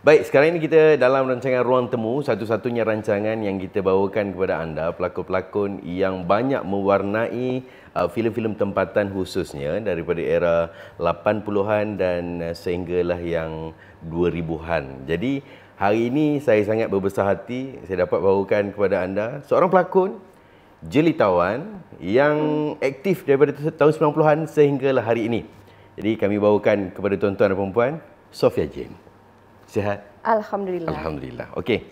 Baik, sekarang ini kita dalam rancangan Ruang Temu, satu-satunya rancangan yang kita bawakan kepada anda pelakon-pelakon yang banyak mewarnai filem-filem tempatan khususnya daripada era 80-an dan sehinggalah yang 2000-an. Jadi, hari ini saya sangat berbesar hati saya dapat bawakan kepada anda seorang pelakon jelitawan yang aktif daripada tahun 90-an sehinggalah hari ini. Jadi, kami bawakan kepada tuan-tuan dan puan-puan, Sophia Jane. Sihat? Alhamdulillah. Alhamdulillah. Okey.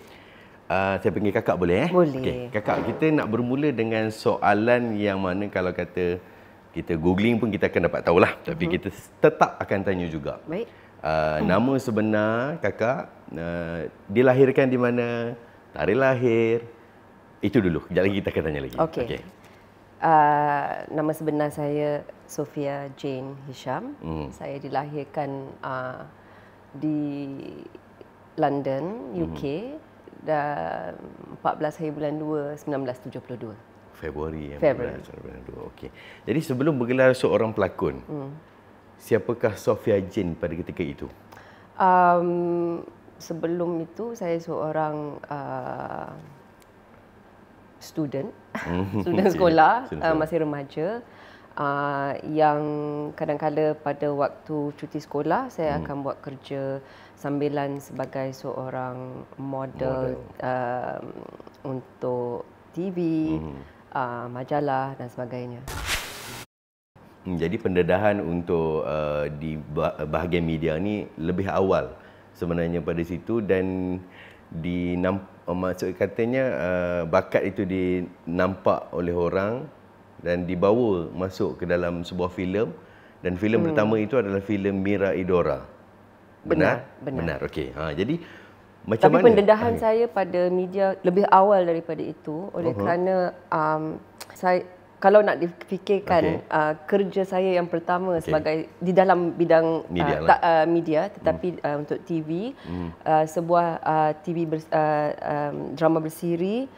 Saya panggil kakak boleh? Boleh. Okay. Kakak, kita nak bermula dengan soalan yang mana kalau kata kita googling pun kita akan dapat tahulah. Tapi kita tetap akan tanya juga. Baik. Nama sebenar kakak, dilahirkan di mana, tarikh lahir, itu dulu. Kejap lagi kita akan tanya lagi. Okey. Okay. Nama sebenar saya Sophia Jane Hisham. Saya dilahirkan di London, UK, dan 14 hari bulan 2, 1972. Februari. Februari. Okey. Jadi sebelum bergelar seorang pelakon, siapakah Sophia Jane pada ketika itu? Sebelum itu saya seorang student sekolah, masih remaja. Yang kadang-kadang pada waktu cuti sekolah saya akan buat kerja sambilan sebagai seorang model. Untuk TV, majalah dan sebagainya. Jadi pendedahan untuk di bahagian media ni lebih awal sebenarnya pada situ, dan maksud katanya bakat itu dinampak oleh orang dan dibawa masuk ke dalam sebuah filem, dan filem pertama itu adalah filem Mira Idora. Benar? Benar. Okey. Jadi macam Tapi mana? pendedahan saya pada media lebih awal daripada itu oleh kerana saya, kalau nak difikirkan kerja saya yang pertama sebagai di dalam bidang media, tetapi untuk TV, sebuah TV drama bersiri,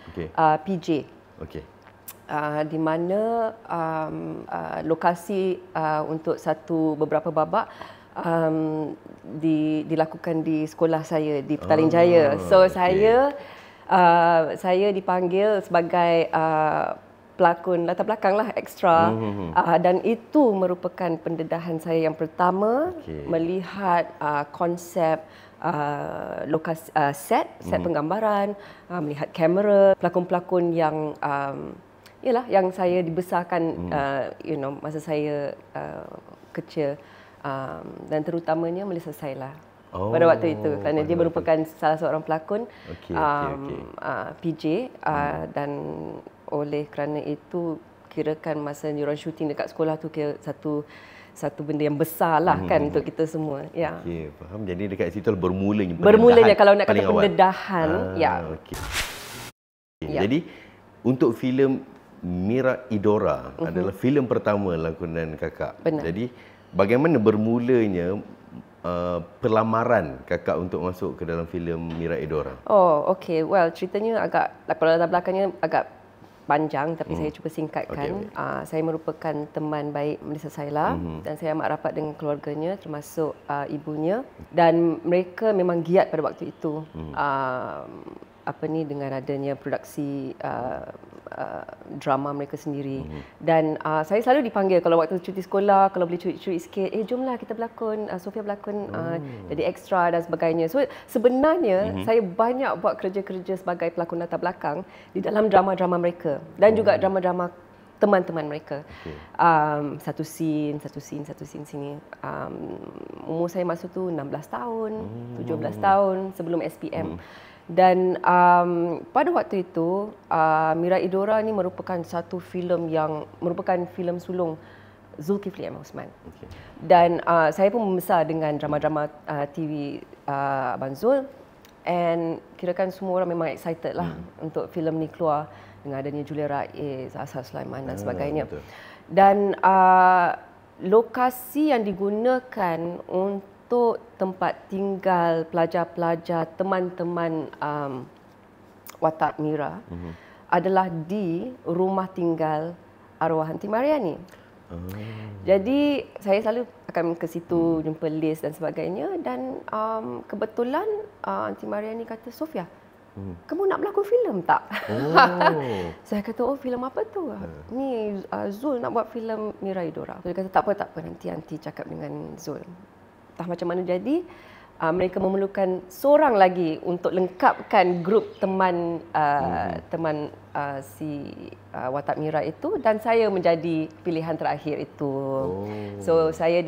PJ. Okey. Di mana lokasi untuk beberapa babak dilakukan di sekolah saya di Petaling Jaya. So saya dipanggil sebagai pelakon latar belakang lah, ekstra, dan itu merupakan pendedahan saya yang pertama melihat konsep lokasi, set penggambaran, melihat kamera, pelakon-pelakon yang yang saya dibesarkan masa saya kecil, dan terutamanya Melissa Saila pada waktu itu, kerana dia merupakan salah seorang pelakon PJ, dan oleh kerana itu kirakan masa diorang syuting dekat sekolah tu kira satu benda yang besar lah kan untuk kita semua. Ya. Okey, faham. Jadi dekat situ bermulanya kalau nak kata pendedahan, Okey. Jadi untuk filem Mira Idora adalah filem pertama lakonan kakak. Benar. Jadi bagaimana bermulanya pelamaran kakak untuk masuk ke dalam filem Mira Idora? Oh, okey. Well, ceritanya kalau latar belakangnya agak panjang, tapi saya cuba singkatkan. Saya merupakan teman baik Melissa Saila, dan saya amat rapat dengan keluarganya, termasuk ibunya, dan mereka memang giat pada waktu itu. Dengan adanya produksi drama mereka sendiri, dan saya selalu dipanggil kalau waktu cuti sekolah, kalau boleh cuti sikit, jomlah kita berlakon, Sophia berlakon, jadi ekstra dan sebagainya. So sebenarnya saya banyak buat kerja-kerja sebagai pelakon latar belakang di dalam drama-drama mereka dan juga drama-drama teman-teman mereka. Satu scene sini. Umur saya masa tu 16 tahun, 17 tahun sebelum SPM. Dan pada waktu itu Mira Idora ni merupakan satu filem yang merupakan filem sulung Zulkifli M. Osman. Dan saya pun membesar dengan drama-drama TV Abang Zul, and kirakan semua orang memang excited lah untuk filem ni keluar dengan adanya Julia Raiz, Azhar Sulaiman dan sebagainya. Dan lokasi yang digunakan untuk tempat tinggal pelajar-pelajar, teman-teman watak Mira adalah di rumah tinggal arwah Aunty Mariani. Jadi saya selalu akan ke situ jumpa Liz dan sebagainya, dan kebetulan Aunty Maria ni kata, "Sofia, kamu nak berlakon filem tak?" Saya kata, "Oh, filem apa tu?" "Ni Zul nak buat filem Mira Idora." Dia kata, tak apa, nanti Aunty cakap dengan Zul." Entah macam mana jadi, mereka memerlukan seorang lagi untuk lengkapkan grup teman si Watak Mira itu, dan saya menjadi pilihan terakhir itu. So saya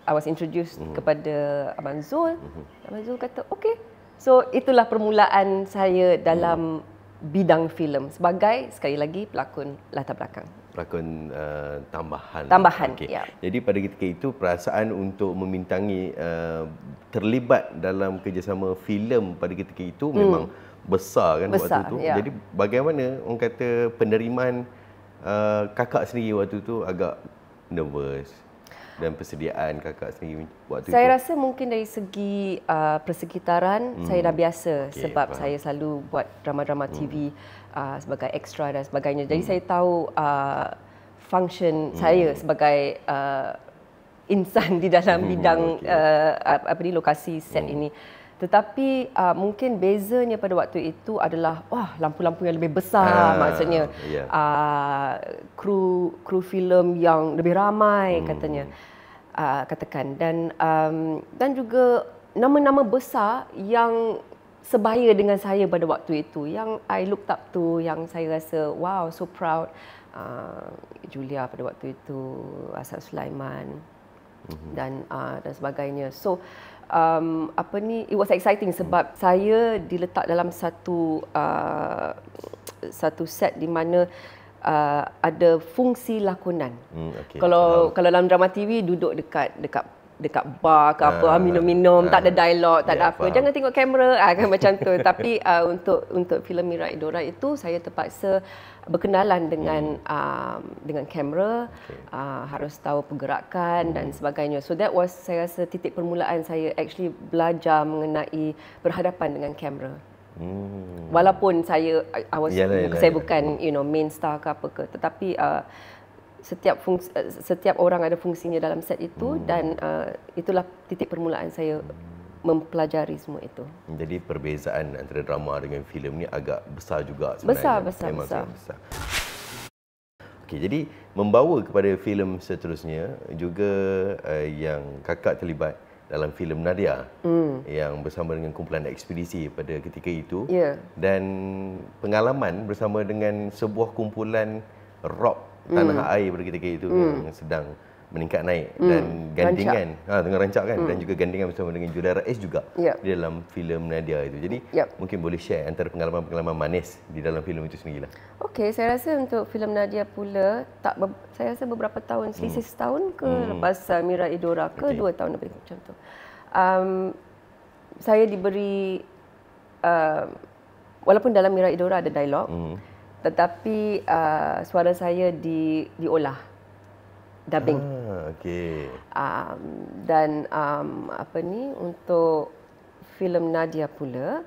I was introduced kepada Abang Zul. Abang Zul kata, "Okey." So itulah permulaan saya dalam bidang filem sebagai, sekali lagi, pelakon latar belakang. Pelakon tambahan. Okay. Ya. Jadi pada ketika itu perasaan untuk memintangi terlibat dalam kerjasama filem pada ketika itu memang besar kan waktu itu. Ya. Jadi bagaimana orang kata penerimaan kakak sendiri waktu itu? Agak nervous, dan persediaan kakak sendiri waktu itu? Saya rasa mungkin dari segi persekitaran saya dah biasa, sebab saya selalu buat drama-drama TV sebagai extra dan sebagainya. Jadi saya tahu function saya sebagai insan di dalam bidang lokasi set ini. Tetapi mungkin bezanya pada waktu itu adalah lampu-lampu yang lebih besar, maksudnya kru filem yang lebih ramai katanya, katakan, dan juga nama-nama besar yang sebaya dengan saya pada waktu itu, yang I looked up to, yang saya rasa wow, so proud. Julia pada waktu itu, Asad Sulaiman dan sebagainya. So it was exciting sebab saya diletak dalam satu set di mana ada fungsi lakonan. Kalau dalam drama TV duduk dekat bar ke apa, minum-minum, tak ada dialog, tak ada apa. Faham. Jangan tengok kamera, kan macam tu. Tapi untuk filem Mira Idora itu, saya terpaksa berkenalan dengan kamera, harus tahu pergerakan dan sebagainya. So that was, saya rasa, titik permulaan saya actually belajar mengenai berhadapan dengan kamera. Walaupun saya bukan main star ke apa ke, tetapi setiap orang ada fungsinya dalam set itu, dan itulah titik permulaan saya mempelajari semua itu. Jadi perbezaan antara drama dengan filem ni agak besar juga sebenarnya. Besar. Okey, jadi membawa kepada filem seterusnya juga yang kakak terlibat dalam filem Nadia yang bersama dengan kumpulan ekspedisi pada ketika itu, dan pengalaman bersama dengan sebuah kumpulan rock tanah air pada ketika itu yang sedang meningkat naik, dan gandingan tengah rancak kan, dan juga gandingan bersama dengan Julia Rais juga di dalam filem Nadia itu. Jadi mungkin boleh share antara pengalaman-pengalaman manis di dalam filem itu sendirilah. Okey, saya rasa untuk filem Nadia pula, saya rasa beberapa tahun, selisih setahun ke lepas Mira Idora ke, 2 tahun lebih macam tu. Saya diberi, walaupun dalam Mira Idora ada dialog, tetapi suara saya diolah, dubbing. Dan untuk filem Nadia pula,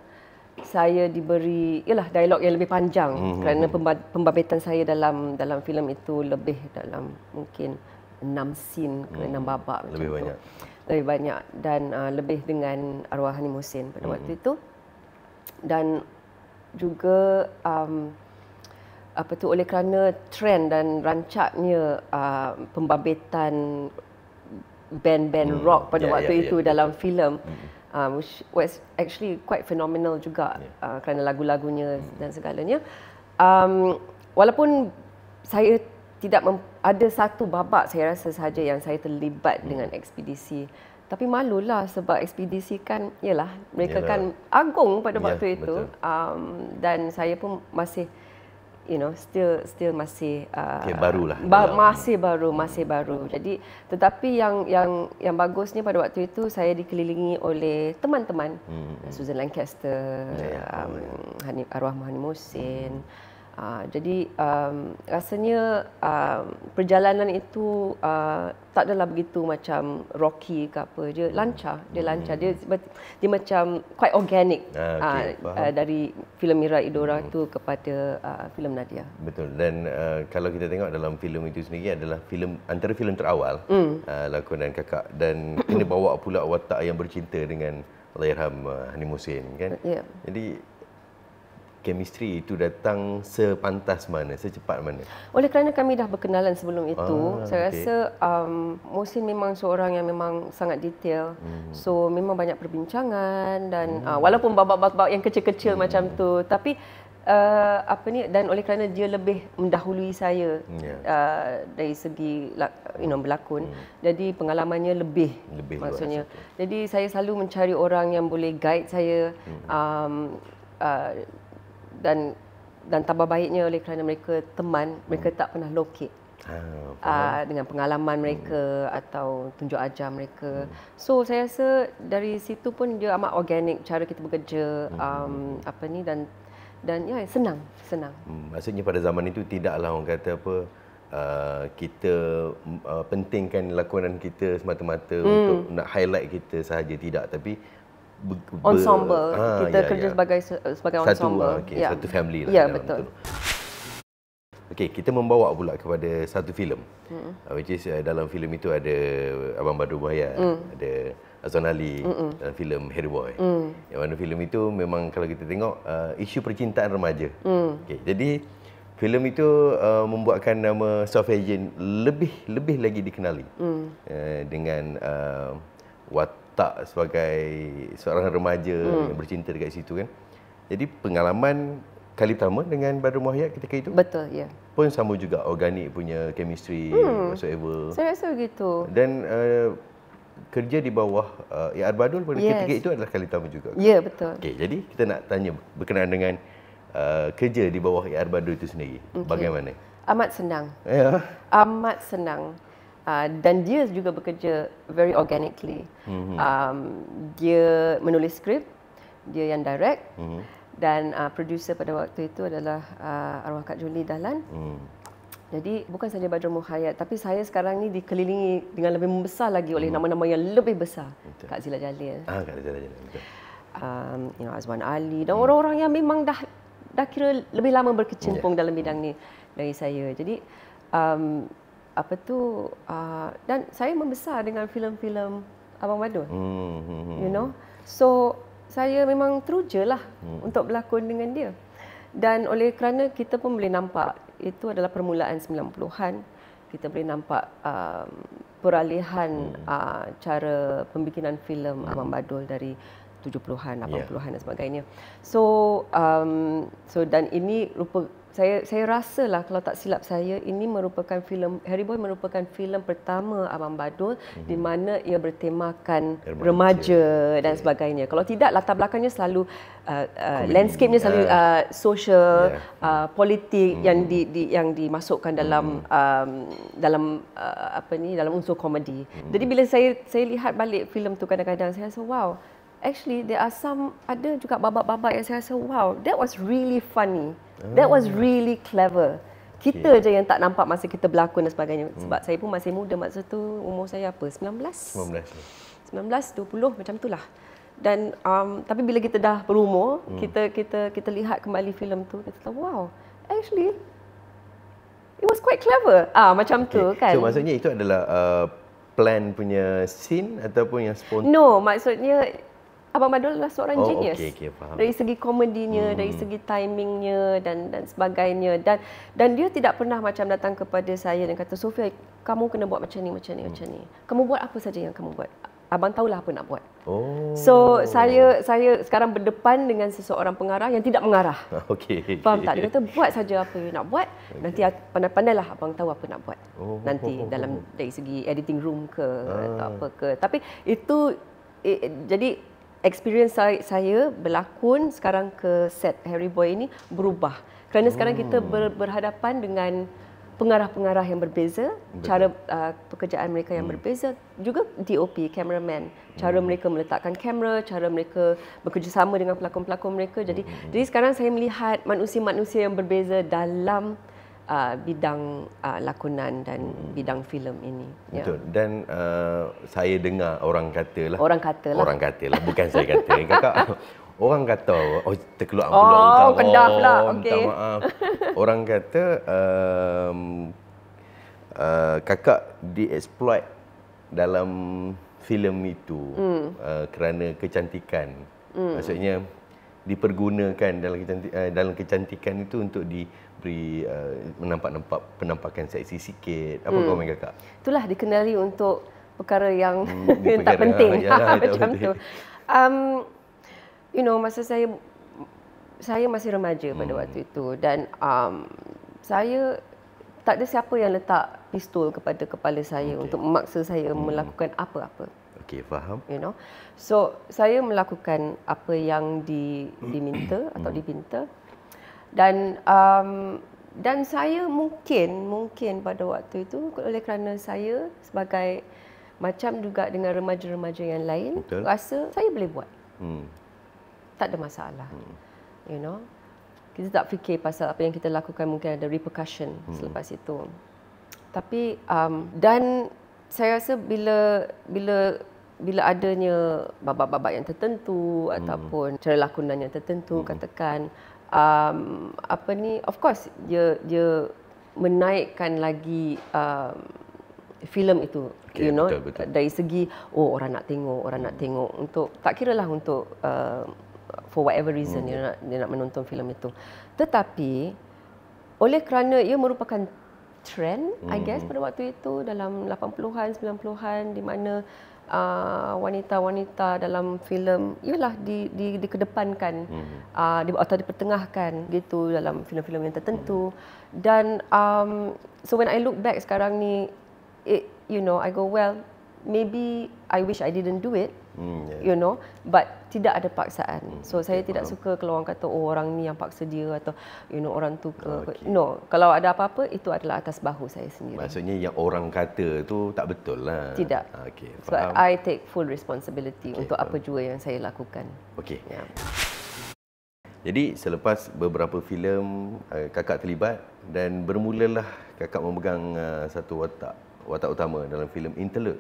saya diberi dialog yang lebih panjang, kerana pembabaitan saya dalam filem itu lebih dalam mungkin 6 scene ke 6 babak macam tu. Lebih banyak, dan lebih dengan arwah Hani Muhsin pada waktu itu. Dan juga oleh kerana trend dan rancaknya pembabaitan band-band rock pada waktu itu dalam filem, which was actually quite phenomenal juga, kerana lagu-lagunya dan segalanya. Walaupun saya tidak ada satu babak saya rasa sahaja yang saya terlibat dengan ekspedisi, tapi malulah sebab ekspedisi kan, mereka kan agung pada waktu itu, dan saya pun masih still masih barulah. Masih baru. Jadi tetapi yang bagusnya pada waktu itu, saya dikelilingi oleh teman-teman, Susan Lancaster, arwah Hani Muhsin, Jadi rasanya perjalanan itu tak adalah begitu macam rocky ke apa. Dia lancar, dia macam quite organic dari filem Mira Idora tu kepada filem Nadia. Betul. Dan kalau kita tengok dalam filem itu sendiri adalah antara filem terawal lakonan kakak, dan kena bawa pula watak yang bercinta dengan Allahyarham Hani Muhsin kan. Yeah. Jadi chemistry itu datang sepantas mana, secepat mana? Oleh kerana kami dah berkenalan sebelum itu, saya rasa Muhsin memang seorang yang memang sangat detail. So memang banyak perbincangan dan walaupun bab-bab yang kecil-kecil macam tu, tapi dan oleh kerana dia lebih mendahului saya dari segi berlakon, jadi pengalamannya lebih maksudnya. Jadi saya selalu mencari orang yang boleh guide saya. Dan tambah baiknya oleh kerana mereka teman, mereka tak pernah locate dengan pengalaman mereka atau tunjuk ajar mereka. So saya rasa dari situ pun dia amat organik cara kita bekerja, dan ya senang. Maksudnya pada zaman itu tidaklah orang kata apa, kita pentingkan lakonan kita semata-mata untuk nak highlight kita sahaja, tidak, tapi ensemble. Kita kerja sebagai ensemble. Satu family lah. Ya, betul. Okey, kita membawa pula kepada satu filem. Which is dalam filem itu ada Abang Badrul Muhayat, ada Azwan Ali dalam filem Harry Boy. Yang mana filem itu memang kalau kita tengok isu percintaan remaja. Okey, jadi filem itu membuatkan nama Sofia Jane lebih lagi dikenali dengan watak sebagai seorang remaja yang bercinta dekat situ kan. Jadi pengalaman kali pertama dengan Badrul Muhayat ketika itu? Betul, ya. Pun sama juga, organik punya chemistry whatsoever. Saya rasa begitu. Dan kerja di bawah A.R. Badul pada ketika itu adalah kali pertama juga. Ya, betul. Okey, jadi kita nak tanya berkenaan dengan kerja di bawah A.R. Badul itu sendiri. Bagaimana? Amat senang. Ya. Amat senang. Dan dia juga bekerja very organically. Dia menulis skrip, dia yang direct, dan producer pada waktu itu adalah arwah Kak Julie Dahlan. Jadi bukan saja Badrul Muhayat, tapi saya sekarang ni dikelilingi dengan lebih membesar lagi oleh nama-nama yang lebih besar. Betul. Kak Zila Jalil. Kak Zila Jalil, betul. Azwan Ali dan orang-orang yang memang dah kira lebih lama berkecimpung dalam bidang ni dari saya. Jadi dan saya membesar dengan filem-filem Abang Badul. You know. So saya memang teruja lah untuk berlakon dengan dia. Dan oleh kerana kita pun boleh nampak itu adalah permulaan 90-an, kita boleh nampak peralihan cara pembikinan filem Abang Badul dari 70-an, 80-an dan sebagainya. So dan ini saya rasalah kalau tak silap saya, ini merupakan filem Harry Boy merupakan filem pertama Abang Badul di mana ia bertemakan remaja dan sebagainya. Kalau tidak, latar belakangnya selalu landscape-nya selalu social, politik yang dimasukkan dalam dalam unsur komedi. Jadi bila saya lihat balik filem tu, kadang-kadang saya rasa wow, actually there are ada juga babak-babak yang saya rasa wow, that was really funny. That was really clever. Kita je yang tak nampak masa kita berlakon dan sebagainya. Sebab saya pun masih muda masa tu, umur saya apa? 19, 20 macam itulah. Dan tapi bila kita dah berumur, kita lihat kembali filem tu, kita tahu wow, actually it was quite clever. Macam tu kan. So maksudnya itu adalah plan punya scene ataupun yang spontan? No, maksudnya Abang Badul adalah seorang genius. Faham. Dari segi komedinya, dari segi timingnya dan sebagainya. Dan dia tidak pernah macam datang kepada saya dan kata, Sofia, kamu kena buat macam ni, macam ni, macam ni. Kamu buat apa saja yang kamu buat. Abang tahulah apa nak buat. So saya sekarang berdepan dengan seseorang pengarah yang tidak mengarah. Faham tak? Dia kata buat saja apa yang nak buat. Nanti pandai-pandailah abang tahu apa nak buat. Nanti dalam dari segi editing room ke atau apa ke. Tapi itu jadi experience saya berlakon sekarang ke set Harry Boy ini berubah. Kerana sekarang kita berhadapan dengan pengarah-pengarah yang berbeza, cara pekerjaan mereka yang berbeza, juga DOP, cameraman, cara mereka meletakkan kamera, cara mereka bekerjasama dengan pelakon-pelakon mereka. Jadi sekarang saya melihat manusia-manusia yang berbeza dalam bidang lakonan dan bidang filem ini. Betul. Dan saya dengar orang kata lah. Orang kata lah, bukan saya kata. Kakak, orang kata, terkeluar pulau Kedah pula. Minta maaf. Orang kata kakak dieksploit dalam filem itu kerana kecantikan. Maksudnya dipergunakan dalam kecantikan itu untuk diberi menampak-nampak penampakan seksi sikit. Apa komen kakak? Itulah dikenali untuk perkara yang tak penting. Macam tu. Masa saya masih remaja pada waktu itu, dan saya tak ada siapa yang letak pistol kepada kepala saya untuk memaksa saya melakukan apa-apa. Okey, faham. So saya melakukan apa yang diminta atau dipinta, dan saya mungkin pada waktu itu, oleh kerana saya sebagai macam juga dengan remaja-remaja yang lain, rasa saya boleh buat. Tak ada masalah. Kita tak fikir pasal apa yang kita lakukan mungkin ada repercussion selepas itu. Tapi dan saya rasa bila adanya babak-babak yang tertentu ataupun cara lakonan yang tertentu, katakan of course dia menaikkan lagi filem itu, betul. Dari segi orang nak tengok untuk tak kiralah untuk for whatever reason dia nak menonton filem itu. Tetapi oleh kerana ia merupakan trend, I guess pada waktu itu dalam 80-an 90-an, di mana wanita-wanita dalam filem ialah dikedepankan atau dipertengahkan gitu dalam filem-filem yang tertentu. Dan so when I look back sekarang ni, I go, well, maybe I wish I didn't do it, but tidak ada paksaan. So saya tidak suka kalau orang kata orang ni yang paksa dia, atau orang tu no, kalau ada apa-apa itu adalah atas bahu saya sendiri. Maksudnya yang orang kata tu tak betul lah. Tidak. Sebab I take full responsibility untuk apa jua yang saya lakukan. Jadi selepas beberapa filem kakak terlibat, dan bermulalah kakak memegang satu watak utama dalam filem Interlude.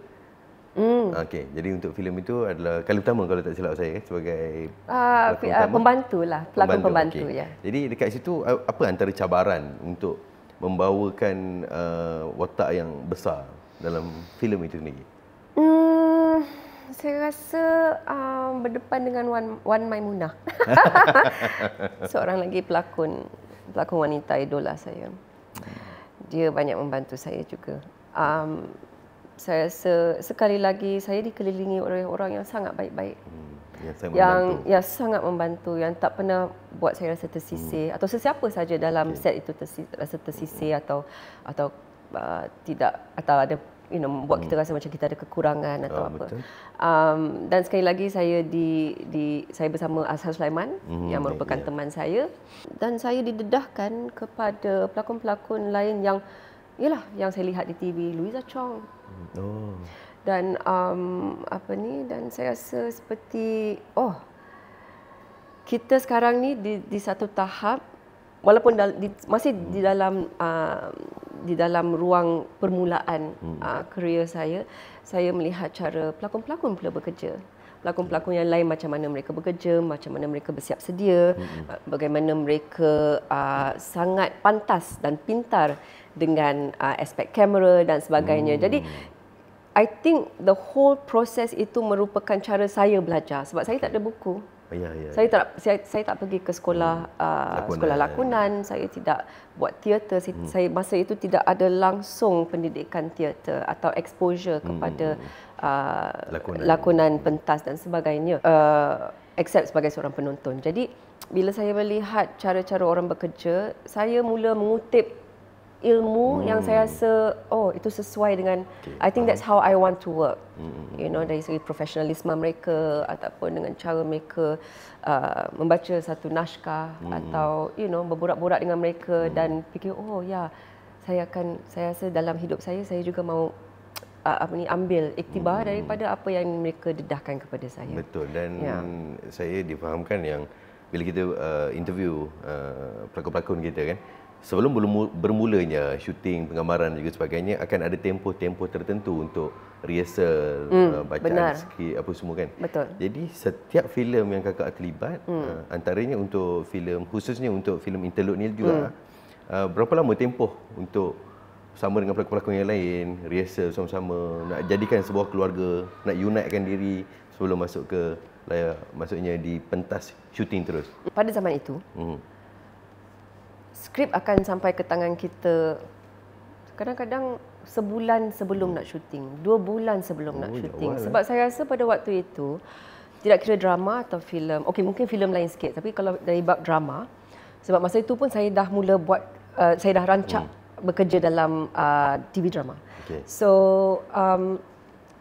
Jadi untuk filem itu adalah kali utama kalau tak silap saya sebagai pelakon pembantu. Ya. Jadi dekat situ apa antara cabaran untuk membawakan watak yang besar dalam filem itu sendiri? Saya rasa berdepan dengan Wan Maimunah. Seorang lagi pelakon wanita idola saya. Dia banyak membantu saya juga. Saya rasa sekali lagi saya dikelilingi oleh orang yang sangat baik-baik, yang sangat membantu, yang tak pernah buat saya rasa tersisih, atau sesiapa saja dalam set itu rasa tersisih atau tidak, atau ada buat kita rasa macam kita ada kekurangan atau apa. Dan sekali lagi saya saya bersama Azhar Sulaiman yang merupakan teman saya, dan saya didedahkan kepada pelakon-pelakon lain yang saya lihat di TV, Louisa Chong. Dan dan saya rasa seperti kita sekarang ni di satu tahap, walaupun masih di dalam ruang permulaan kerjaya saya melihat cara pelakon-pelakon pula bekerja. Pelakon-pelakon yang lain, macam mana mereka bekerja, macam mana mereka bersiap sedia, bagaimana mereka sangat pantas dan pintar dengan aspek kamera dan sebagainya. Jadi I think the whole process itu merupakan cara saya belajar, sebab saya tak ada buku. Saya tak pergi ke sekolah sekolah lakonan, saya tidak buat teater. Saya masa itu tidak ada langsung pendidikan teater atau exposure kepada lakonan pentas dan sebagainya, except sebagai seorang penonton. Jadi bila saya melihat cara-cara orang bekerja, saya mula mengutip ilmu yang saya rasa itu sesuai dengan I think that's how I want to work. Dari segi profesionalisme mereka, ataupun dengan cara mereka membaca satu naskah, atau berborak-borak dengan mereka dan fikir saya rasa dalam hidup saya juga mau ambil iktibar daripada apa yang mereka dedahkan kepada saya. Betul, dan saya difahamkan yang bila kita interview pelakon-pelakon kita kan, sebelum bermulanya syuting, penggambaran dan juga sebagainya, akan ada tempoh-tempoh tertentu untuk rehearsal, bacaan skrip apa semua kan. Betul. Jadi setiap filem yang kakak terlibat, antaranya untuk filem, khususnya untuk filem interlude ni juga, berapa lama tempoh untuk sama dengan pelakon-pelakon yang lain, rehearsal sama-sama, nak jadikan sebuah keluarga, nak unitekan diri sebelum masuk ke layar, maksudnya di pentas syuting terus? Pada zaman itu, skrip akan sampai ke tangan kita kadang-kadang sebulan sebelum nak syuting, 2 bulan sebelum nak syuting. Sebab saya rasa pada waktu itu, tidak kira drama atau filem, okey mungkin filem lain sikit, tapi kalau dari bab drama, sebab masa itu pun saya dah mula buat, saya dah rancak bekerja dalam TV drama. So,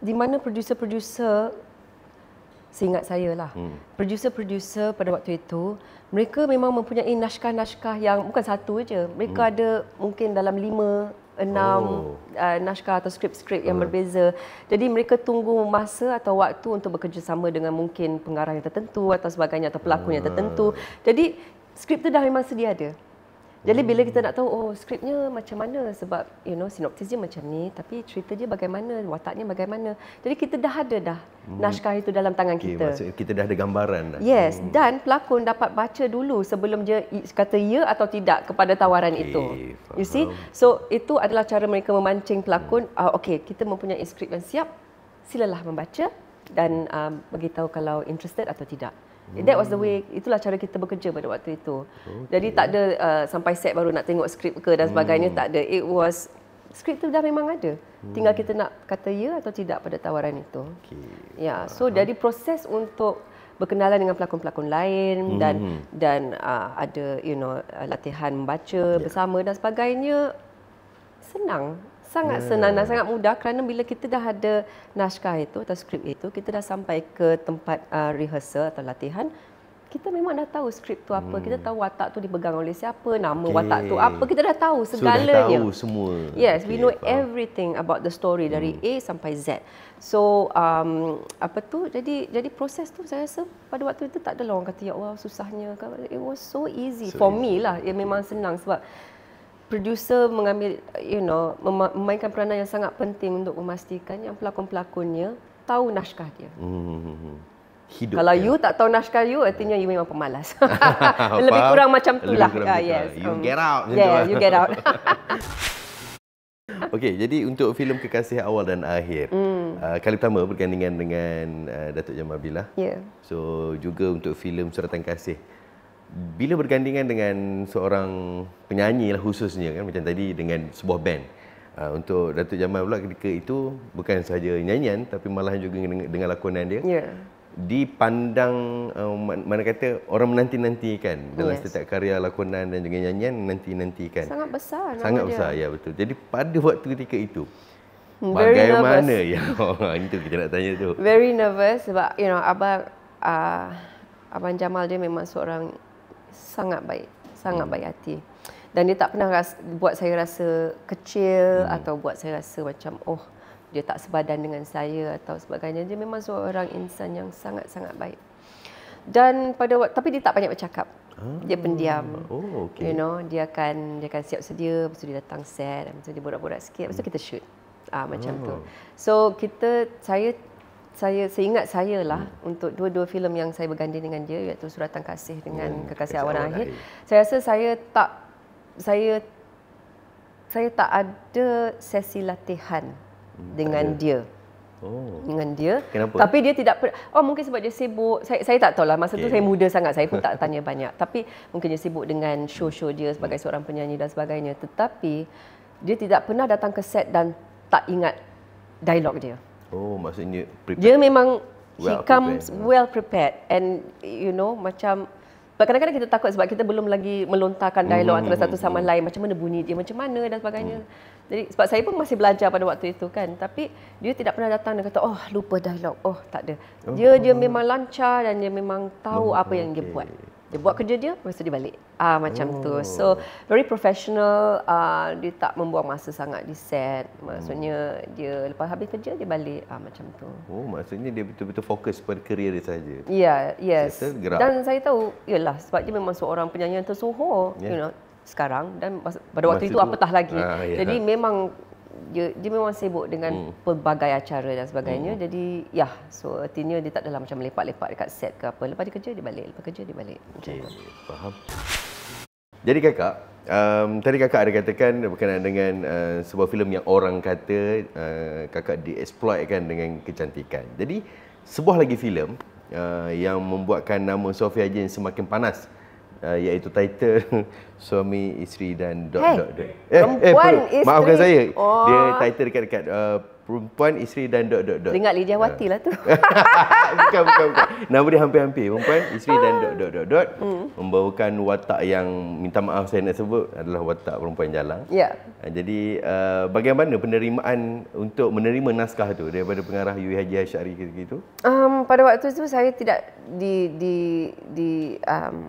di mana producer-producer, seingat saya lah, producer-producer pada waktu itu, mereka memang mempunyai naskah-naskah yang bukan satu je. Mereka ada mungkin dalam 5, 6 naskah atau skrip-skrip yang berbeza. Jadi mereka tunggu masa atau waktu untuk bekerjasama dengan mungkin pengarah yang tertentu atau sebagainya, atau pelakon yang tertentu. Jadi skrip tu dah memang sedia ada. Jadi bila kita nak tahu, oh skripnya macam mana, sebab sinopsis dia macam ni, tapi cerita dia bagaimana, wataknya bagaimana. Jadi kita dah ada dah naskah itu dalam tangan kita. Maksudnya kita dah ada gambaran dah. Yes, dan pelakon dapat baca dulu sebelum dia kata ya atau tidak kepada tawaran itu. You see? So itu adalah cara mereka memancing pelakon, okey, kita mempunyai skrip yang siap, silalah membaca dan beritahu kalau interested atau tidak. That was the way, itulah cara kita bekerja pada waktu itu. Jadi tak ada sampai set baru nak tengok skrip ke dan sebagainya, tak ada. It was, skrip tu dah memang ada. Tinggal kita nak kata ya atau tidak pada tawaran itu. Ya, so jadi proses untuk berkenalan dengan pelakon-pelakon lain dan ada latihan membaca bersama dan sebagainya, senang. Sangat senang dan sangat mudah kerana bila kita dah ada naskah itu atau skrip itu, kita dah sampai ke tempat rehearsal atau latihan, kita memang dah tahu skrip tu apa, kita tahu watak tu dipegang oleh siapa, nama watak tu apa, kita dah tahu segalanya. Sudah tahu semua. Yes, we know everything about the story dari A sampai Z. So jadi proses tu saya rasa pada waktu itu tak ada orang kata ya Allah susahnya. It was so easy for me lah. Ia memang senang sebab producer mengambil, memainkan peranan yang sangat penting untuk memastikan yang pelakon-pelakonnya tahu naskah dia. Hidup kalau you tak tahu naskah you, artinya you memang pemalas. Lebih kurang macam itulah. Yes. You get out. Yeah, you get out. Okey, jadi untuk filem Kekasih Awal dan Akhir, kali pertama bergandingan dengan Datuk Jamal Billah. So juga untuk filem Suratan Kasih. Bila bergandingan dengan seorang penyanyi lah khususnya kan, macam tadi dengan sebuah band, untuk Datuk Jamal pula ketika itu bukan sahaja nyanyian tapi malahan juga dengan lakonan dia, dipandang mana kata orang menanti-nantikan dalam setiap karya lakonan dan juga nyanyian, menanti-nantikan. Sangat besar nama sangat dia. Besar, ya betul. Jadi pada waktu ketika itu bagaimana yang itu kita nak tanya tu. Very nervous sebab Abang Jamal dia memang seorang sangat baik hati. Dan dia tak pernah buat saya rasa kecil atau buat saya rasa macam dia tak sebadan dengan saya atau sebagainya. Dia memang seorang insan yang sangat-sangat baik. Dan tapi dia tak banyak bercakap. Dia pendiam. Dia akan siap sedia, lepas tu dia datang set, lepas tu dia borak-borak sikit, lepas tu kita shoot. Macam tu. So saya seingat saya lah untuk dua filem yang saya berganding dengan dia, iaitu Suratan Kasih dengan Kekasih Awal dan Akhir. Saya rasa saya tak ada sesi latihan dengan dia. Dengan dia. Kenapa? Tapi dia tidak mungkin sebab dia sibuk. Saya tak tahulah, masa tu saya muda sangat, saya pun tak tanya banyak. Tapi mungkin dia sibuk dengan show-show dia sebagai seorang penyanyi dan sebagainya. Tetapi dia tidak pernah datang ke set dan tak ingat dialog dia. Maksudnya prepared. Dia memang well prepared and macam kadang-kadang kita takut sebab kita belum lagi melontarkan dialog antara satu sama lain, macam mana bunyi dia, macam mana dan sebagainya. Jadi sebab saya pun masih belajar pada waktu itu kan, tapi dia tidak pernah datang dan kata lupa dialog. Tak ada. Dia memang lancar dan dia memang tahu apa yang dia buat. Dia buat kerja dia, lepas tu dia balik. Macam tu. So, very professional. Dia tak membuang masa sangat di set. Maksudnya, dia lepas habis kerja, dia balik. Macam tu. Oh, maksudnya dia betul-betul fokus pada kerjaya dia saja. Ya, yes. Gerak. Dan saya tahu, yalah, sebab dia memang seorang penyanyi yang tersohor, you know, sekarang. Dan pada waktu itu apatah lagi. Jadi, memang dia memang sibuk dengan pelbagai acara dan sebagainya. Jadi so artinya dia tak adalah macam lepak-lepak dekat set ke apa. Lepas dia kerja dia balik, lepas kerja dia balik. Okey, faham. Jadi kakak, tadi kakak ada katakan berkenaan dengan sebuah filem yang orang kata kakak dieksploitkan dengan kecantikan. Jadi sebuah lagi filem yang membuatkan nama Sofia Jane semakin panas, iaitu title Suami, Isteri dan ... Perempuan, isteri. Maafkan saya. Dia title dekat Perempuan, Isteri dan ... Teringat Lydia Wati lah tu. Bukan. Nama dia hampir-hampir. Perempuan, Isteri dan ... Membawakan watak yang, minta maaf saya nak sebut, adalah watak perempuan jalang. Ya. Jadi bagaimana penerimaan untuk menerima naskah tu daripada pengarah Yui Haji Asyari gitu? Pada waktu itu saya tidak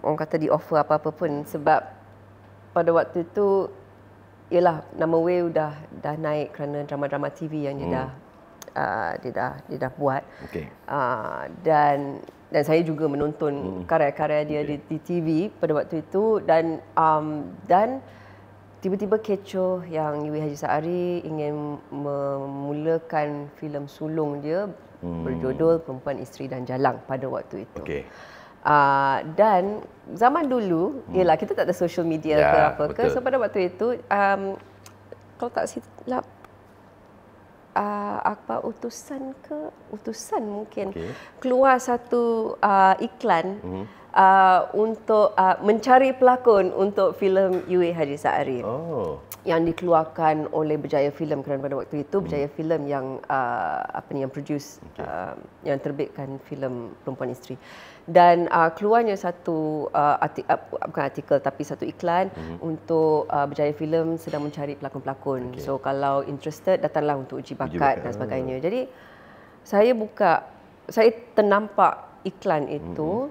orang kata di offer apa-apa pun, sebab pada waktu itu ialah nama Way dah naik kerana drama-drama TV yang dia dah buat. Okay. Dan saya juga menonton karya-karya dia di TV pada waktu itu, dan tiba-tiba kecoh yang Yui Haji Asyari ingin memulakan filem sulung dia berjudul Perempuan, Isteri dan Jalang pada waktu itu. Okay. Dan zaman dulu, ialah kita tak ada social media ke apa ke. So pada waktu itu, kalau tak silap, utusan mungkin keluar satu iklan untuk mencari pelakon untuk filem Yui Haji Asyari. Yang dikeluarkan oleh Berjaya Film, kerana pada waktu itu Berjaya Film yang yang produce, yang terbitkan filem Perempuan, Isteri. Dan keluarnya satu bukan artikel tapi satu iklan untuk Berjaya Film sedang mencari pelakon-pelakon. So kalau interested, datanglah untuk uji bakat dan sebagainya. Jadi saya ternampak iklan itu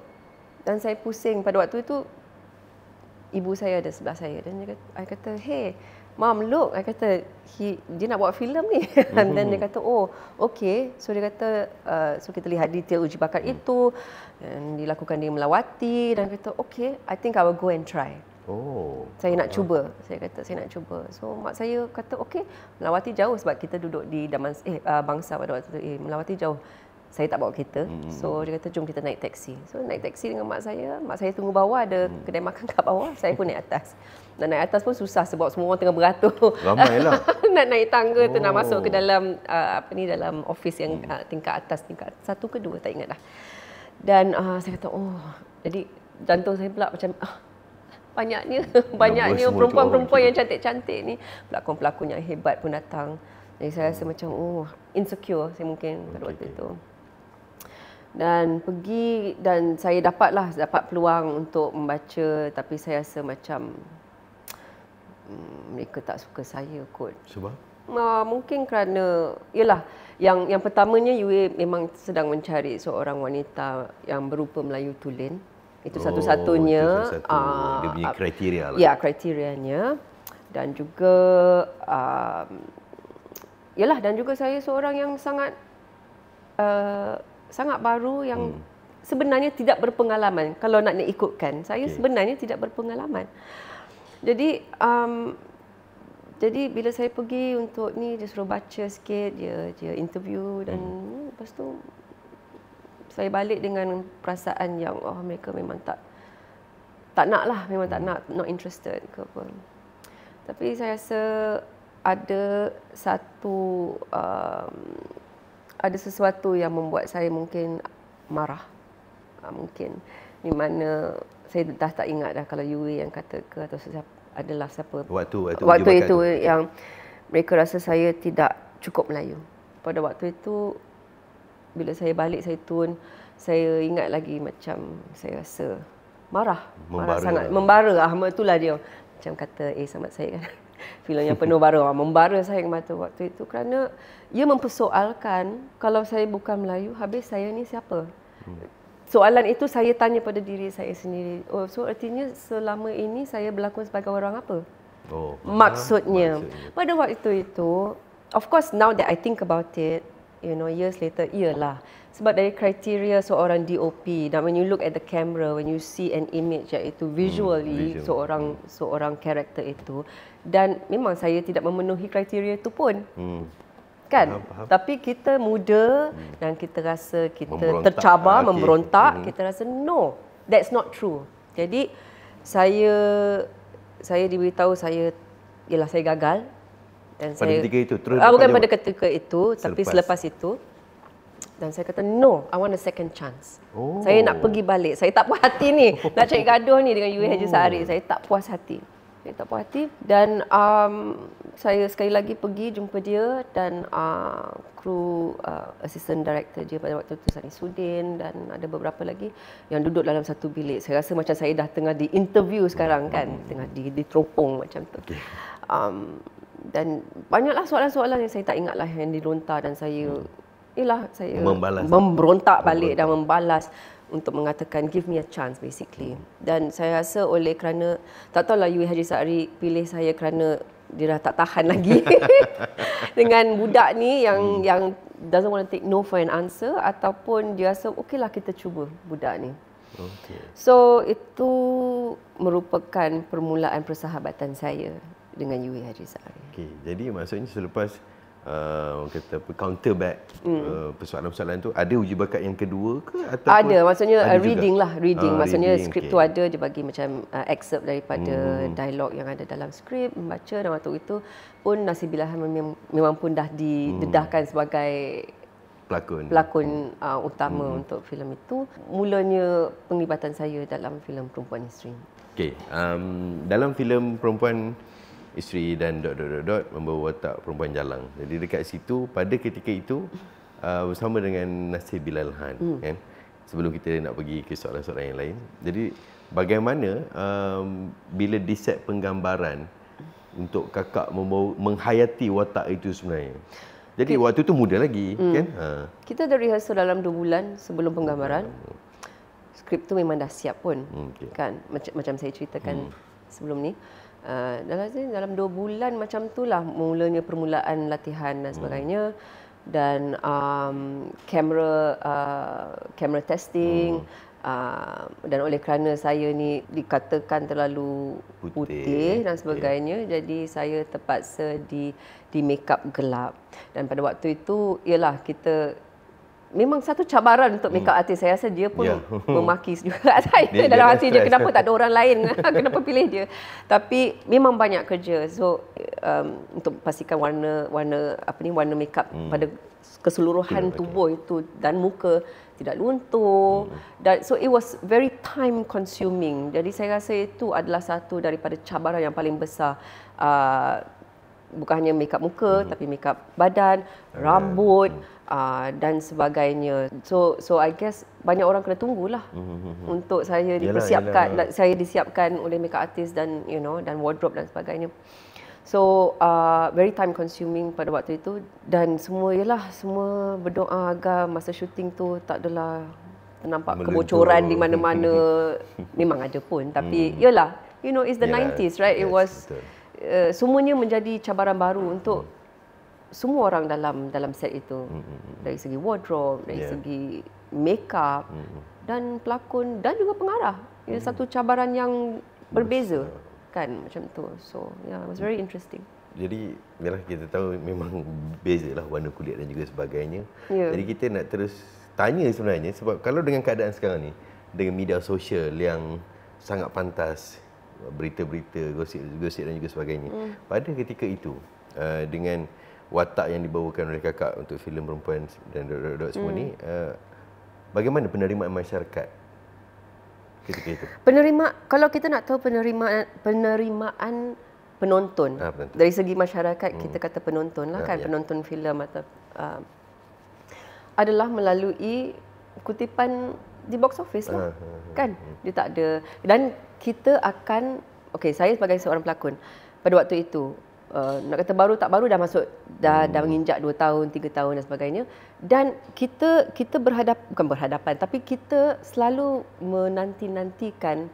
dan saya pusing. Pada waktu itu ibu saya ada sebelah saya dan dia kata, "Hey, Mom, look," I kata, dia nak buat filem ni. Dan dia kata, "Oh, okay." So dia kata, so kita lihat detail uji bakat itu, dan dilakukan di Melawati, dan kata, "Okay, I think I will go and try." Saya nak cuba. Saya kata, saya nak cuba. So mak saya kata, "Okay, Melawati jauh," sebab kita duduk di Bangsa pada waktu itu. Melawati jauh. Saya tak bawa kereta. So dia kata, "Jom kita naik taksi." So naik taksi dengan mak saya. Mak saya tunggu bawah, ada kedai makan kat bawah. Saya pun naik atas. Dan naik atas pun susah sebab semua orang tengah beratur. Ramailah. Nak naik tangga tu, nak masuk ke dalam dalam office yang tingkat atas, tingkat 1 ke 2 tak ingat dah. Dan saya kata, jadi jantung saya pula macam banyaknya perempuan-perempuan yang cantik-cantik ni, pelakon-pelakon yang hebat pun datang. Jadi saya rasa macam insecure saya mungkin pada waktu itu. Dan pergi, dan saya dapat peluang untuk membaca, tapi saya rasa macam mereka tak suka saya kot. Sebab? Mungkin kerana, yalah, yang pertamanya Yui memang sedang mencari seorang wanita yang berupa Melayu tulen. Itu satu-satunya. Dia punya kriteria lah. Ya, kriterianya. Dan juga, yalah, dan juga saya seorang yang sangat baru, yang sebenarnya tidak berpengalaman. Kalau nak ikutkan, saya sebenarnya tidak berpengalaman. Jadi bila saya pergi untuk ni, dia suruh baca sikit, dia interview, dan lepas tu saya balik dengan perasaan yang mereka memang tak nak lah, memang tak nak, not interested ke apa. Tapi saya rasa ada sesuatu yang membuat saya mungkin marah. Mungkin di mana saya dah tak ingat dah kalau Yui yang kata ke atau adalah siapa. Waktu itu yang mereka rasa saya tidak cukup Melayu. Pada waktu itu bila saya balik, saya turun, saya ingat lagi macam saya rasa marah sangat, membara. Itulah dia macam kata sama saya kan. Filem yang penuh bara, membara saya ke mata waktu itu, kerana ia mempersoalkan kalau saya bukan Melayu, habis saya ni siapa? soalan itu saya tanya pada diri saya sendiri. Oh, so artinya selama ini saya berlakon sebagai orang apa? Oh, Maksudnya. Pada waktu itu, of course now that I think about it, years later, iyalah. Sebab dari kriteria seorang DOP, dan when you look at the camera, when you see an image, iaitu visually seorang karakter itu, dan memang saya tidak memenuhi kriteria itu pun. Kan? Faham. Tapi kita muda dan kita rasa kita tercabar, memberontak, kita rasa no, that's not true. Jadi saya diberitahu saya gagal. Dan pada ketika itu? Bukan pada ketika itu, tapi selepas itu. Dan saya kata, no, I want a second chance. Saya nak pergi balik. Saya tak puas hati ni. Nak cari gaduh ni dengan Yui Haji Sahari. Saya tak puas hati. Dan saya sekali lagi pergi jumpa dia dan kru assistant director dia pada waktu itu, Sani Sudin, dan ada beberapa lagi yang duduk dalam satu bilik. Saya rasa macam saya dah tengah di interview sekarang kan. Tengah diteropong macam tu. Dan banyaklah soalan-soalan yang saya tak ingatlah yang dilontar, dan saya saya memberontak balik dan membalas untuk mengatakan give me a chance basically. Dan saya rasa oleh kerana tak tahulah Yui Haji Sahari pilih saya kerana dia dah tak tahan lagi dengan budak ni yang doesn't want to take no for an answer, ataupun dia rasa okeylah kita cuba budak ni. So itu merupakan permulaan persahabatan saya dengan Yui Haji Sahari. Jadi maksudnya selepas kata counter back persoalan-persoalan tu, ada uji bakat yang kedua ke? Ada, maksudnya reading juga? Reading. Maksudnya skrip tu ada, dia bagi macam excerpt daripada dialog yang ada dalam skrip, membaca, dan waktu itu pun Nasibilahan memang pun dah didedahkan sebagai pelakon utama untuk filem itu. Mulanya penglibatan saya dalam filem Perempuan Isteri. Dalam filem Perempuan Isteri dan ... membawa watak perempuan jalang. Jadi dekat situ pada ketika itu bersama dengan Nasibilahan kan. Sebelum kita nak pergi ke soalan-soalan yang lain. Jadi bagaimana bila di set penggambaran untuk kakak menghayati watak itu sebenarnya. Jadi waktu itu muda lagi kan. Kita ada rehearsal dalam 2 bulan sebelum penggambaran. Skrip tu memang dah siap pun. Kan macam saya ceritakan sebelum ni. Dalam 2 bulan macam itulah mulanya permulaan latihan dan sebagainya, dan kamera testing, dan oleh kerana saya ni dikatakan terlalu putih dan sebagainya, jadi saya terpaksa di make up gelap. Dan pada waktu itu ialah kita memang satu cabaran untuk make up artist. Saya rasa dia pun memaki juga saya dalam hati dia, kenapa tak ada orang lain, kenapa pilih dia. Tapi memang banyak kerja. So untuk pastikan warna make up pada keseluruhan tubuh itu dan muka tidak luntur. Dan so it was very time consuming. Jadi saya rasa itu adalah satu daripada cabaran yang paling besar. Bukan hanya make up muka, tapi make up badan, rambut, dan sebagainya. So I guess banyak orang kena tunggulah untuk saya dipersiapkan. Saya disiapkan oleh makeup artist dan dan wardrobe dan sebagainya. So very time consuming pada waktu itu, dan semua berdoa agar masa syuting tu tak adalah nampak kebocoran di mana-mana. Memang ada pun, tapi it's the 90s, right? It was semuanya menjadi cabaran baru untuk semua orang dalam set itu, dari segi wardrobe, dari segi makeup, dan pelakon dan juga pengarah. Ia satu cabaran yang berbeza kan, macam tu. So it was very interesting. Jadi kita tahu memang bezalah warna kulit dan juga sebagainya. Jadi kita nak terus tanya sebenarnya, sebab kalau dengan keadaan sekarang ni, dengan media sosial yang sangat pantas, berita-berita, gosip dan juga sebagainya. Pada ketika itu, dengan watak yang dibawakan oleh kakak untuk filem Perempuan dan semua ni, bagaimana penerimaan masyarakat ketika itu? Kalau kita nak tahu penerimaan penonton, dari segi masyarakat, kita kata penonton lah kan, penonton filem atau adalah melalui kutipan di box office lah, kan. Dia tak ada, dan kita akan, saya sebagai seorang pelakon pada waktu itu, nak kata baru tak baru dah masuk dah menginjak 2 tahun, 3 tahun dan sebagainya. Dan kita bukan berhadapan, tapi kita selalu menanti-nantikan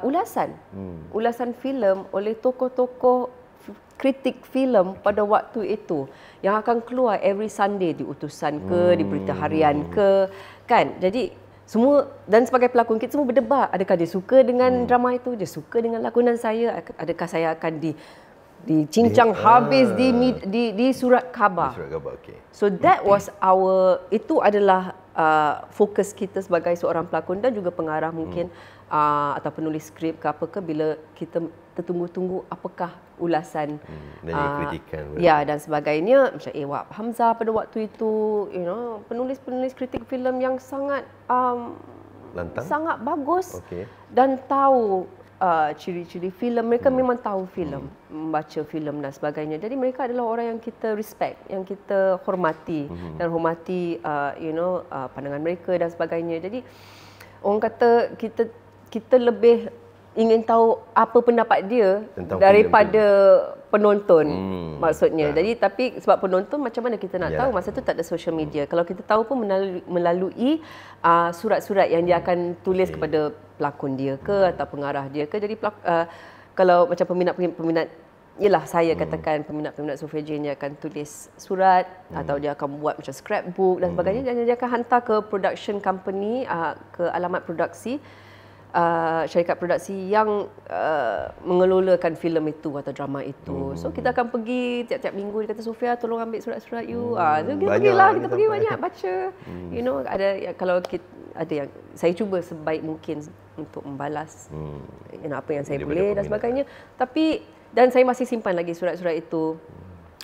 ulasan filem oleh tokoh-tokoh kritik filem pada waktu itu yang akan keluar every Sunday di Utusan ke, di Berita Harian ke, kan. Jadi semua, dan sebagai pelakon kita semua berdebat, adakah dia suka dengan drama itu, dia suka dengan lakonan saya, adakah saya akan dicincang habis di surat khabar. Okay. So that was itu adalah fokus kita sebagai seorang pelakon dan juga pengarah mungkin atau penulis skrip ke apa ke, bila kita tertunggu-tunggu apakah ulasan kritikan dan sebagainya. Macam Wahab Hamzah pada waktu itu, penulis-penulis kritik filem yang sangat sangat bagus dan tahu ciri-ciri filem. Mereka memang tahu filem, membaca filem dan sebagainya. Jadi mereka adalah orang yang kita respect, yang kita hormati dan hormati pandangan mereka dan sebagainya. Jadi orang kata kita lebih ingin tahu apa pendapat dia tentang daripada penonton, maksudnya. Jadi tapi sebab penonton, macam mana kita nak tahu? Masa tu tak ada social media. Kalau kita tahu pun melalui surat-surat yang dia akan tulis kepada pelakon dia ke atau pengarah dia ke. Jadi kalau macam peminat-peminat, ialah saya katakan peminat-peminat Sophia Jane, dia akan tulis surat atau dia akan buat macam scrapbook dan sebagainya, dan dia akan hantar ke production company, ke alamat produksi, syarikat produksi yang mengelolakan filem itu atau drama itu. So kita akan pergi tiap-tiap minggu, dia kata, Sophia tolong ambil surat-surat you. So kita pergilah, kita pergi banyak baca. Ada kalau ada yang saya cuba sebaik mungkin untuk membalas apa yang saya boleh dan sebagainya. Dan saya masih simpan lagi surat-surat itu.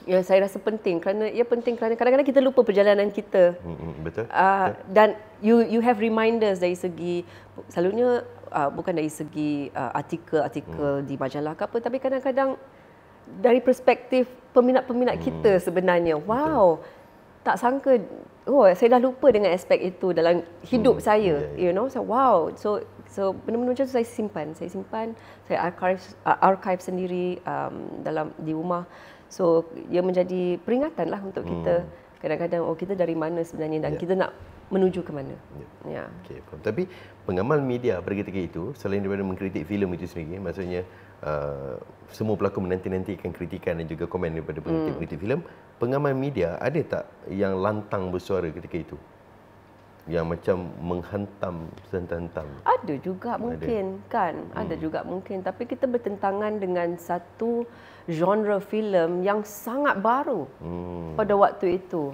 Yang saya rasa penting, kerana kadang-kadang kita lupa perjalanan kita. Betul. Dan you have reminders dari segi, selalunya bukan dari segi artikel di majalah ke apa, tapi kadang-kadang dari perspektif peminat-peminat kita sebenarnya. Wow, tak sangka, saya dah lupa dengan aspek itu dalam hidup saya. So wow, so benda-benda macam tu saya simpan, saya archive sendiri di rumah. So ia menjadi peringatan lah untuk kita. Kadang-kadang kita dari mana sebenarnya dan kita nak menuju ke mana. Okay, tapi pengamal media pada ketika itu, selain daripada mengkritik filem itu sendiri, maksudnya semua pelakon menanti-nantikan kritikan dan juga komen daripada pengkritik filem, pengamal media ada tak yang lantang bersuara ketika itu? Yang macam menghantam sentam-sentam? Ada juga mungkin, kan? Ada juga mungkin. Tapi kita bertentangan dengan satu genre filem yang sangat baru pada waktu itu.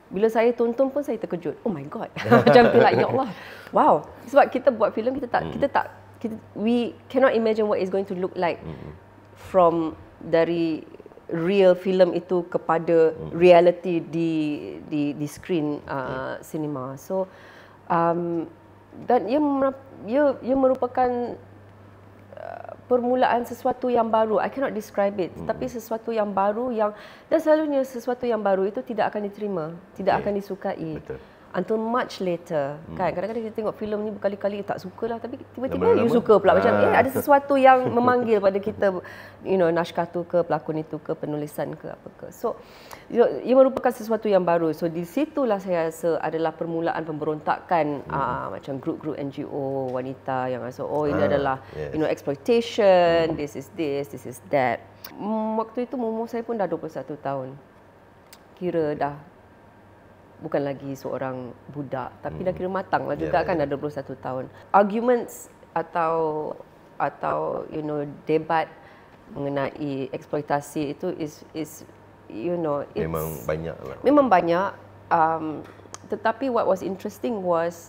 Bila saya tonton pun saya terkejut. Oh my God. Macam tu lah, ya Allah. Wow. Sebab kita buat filem, we cannot imagine what it's going to look like from dari real filem itu kepada reality di screen cinema. So dan ia merupakan permulaan sesuatu yang baru. I cannot describe it. Tapi sesuatu yang baru dan selalunya sesuatu yang baru itu tidak akan diterima, tidak akan disukai. Betul. Until much later, kan? Kadang-kadang kita tengok filem ni berkali-kali tak suka lah, tapi tiba-tiba you suka pula. Macam ada sesuatu yang memanggil pada kita, naskah tu ke, pelakon itu ke, penulisan ke, apa ke. So ia merupakan sesuatu yang baru. So di situlah saya rasa adalah permulaan pemberontakan macam grup-grup NGO wanita yang rasa ini adalah exploitation, this is that. Waktu itu umur saya pun dah 21 tahun. Kira dah bukan lagi seorang budak, tapi dah kira matang lah juga, kan, dah 21 tahun. Arguments atau debat mengenai eksploitasi itu memang banyak. Tetapi what was interesting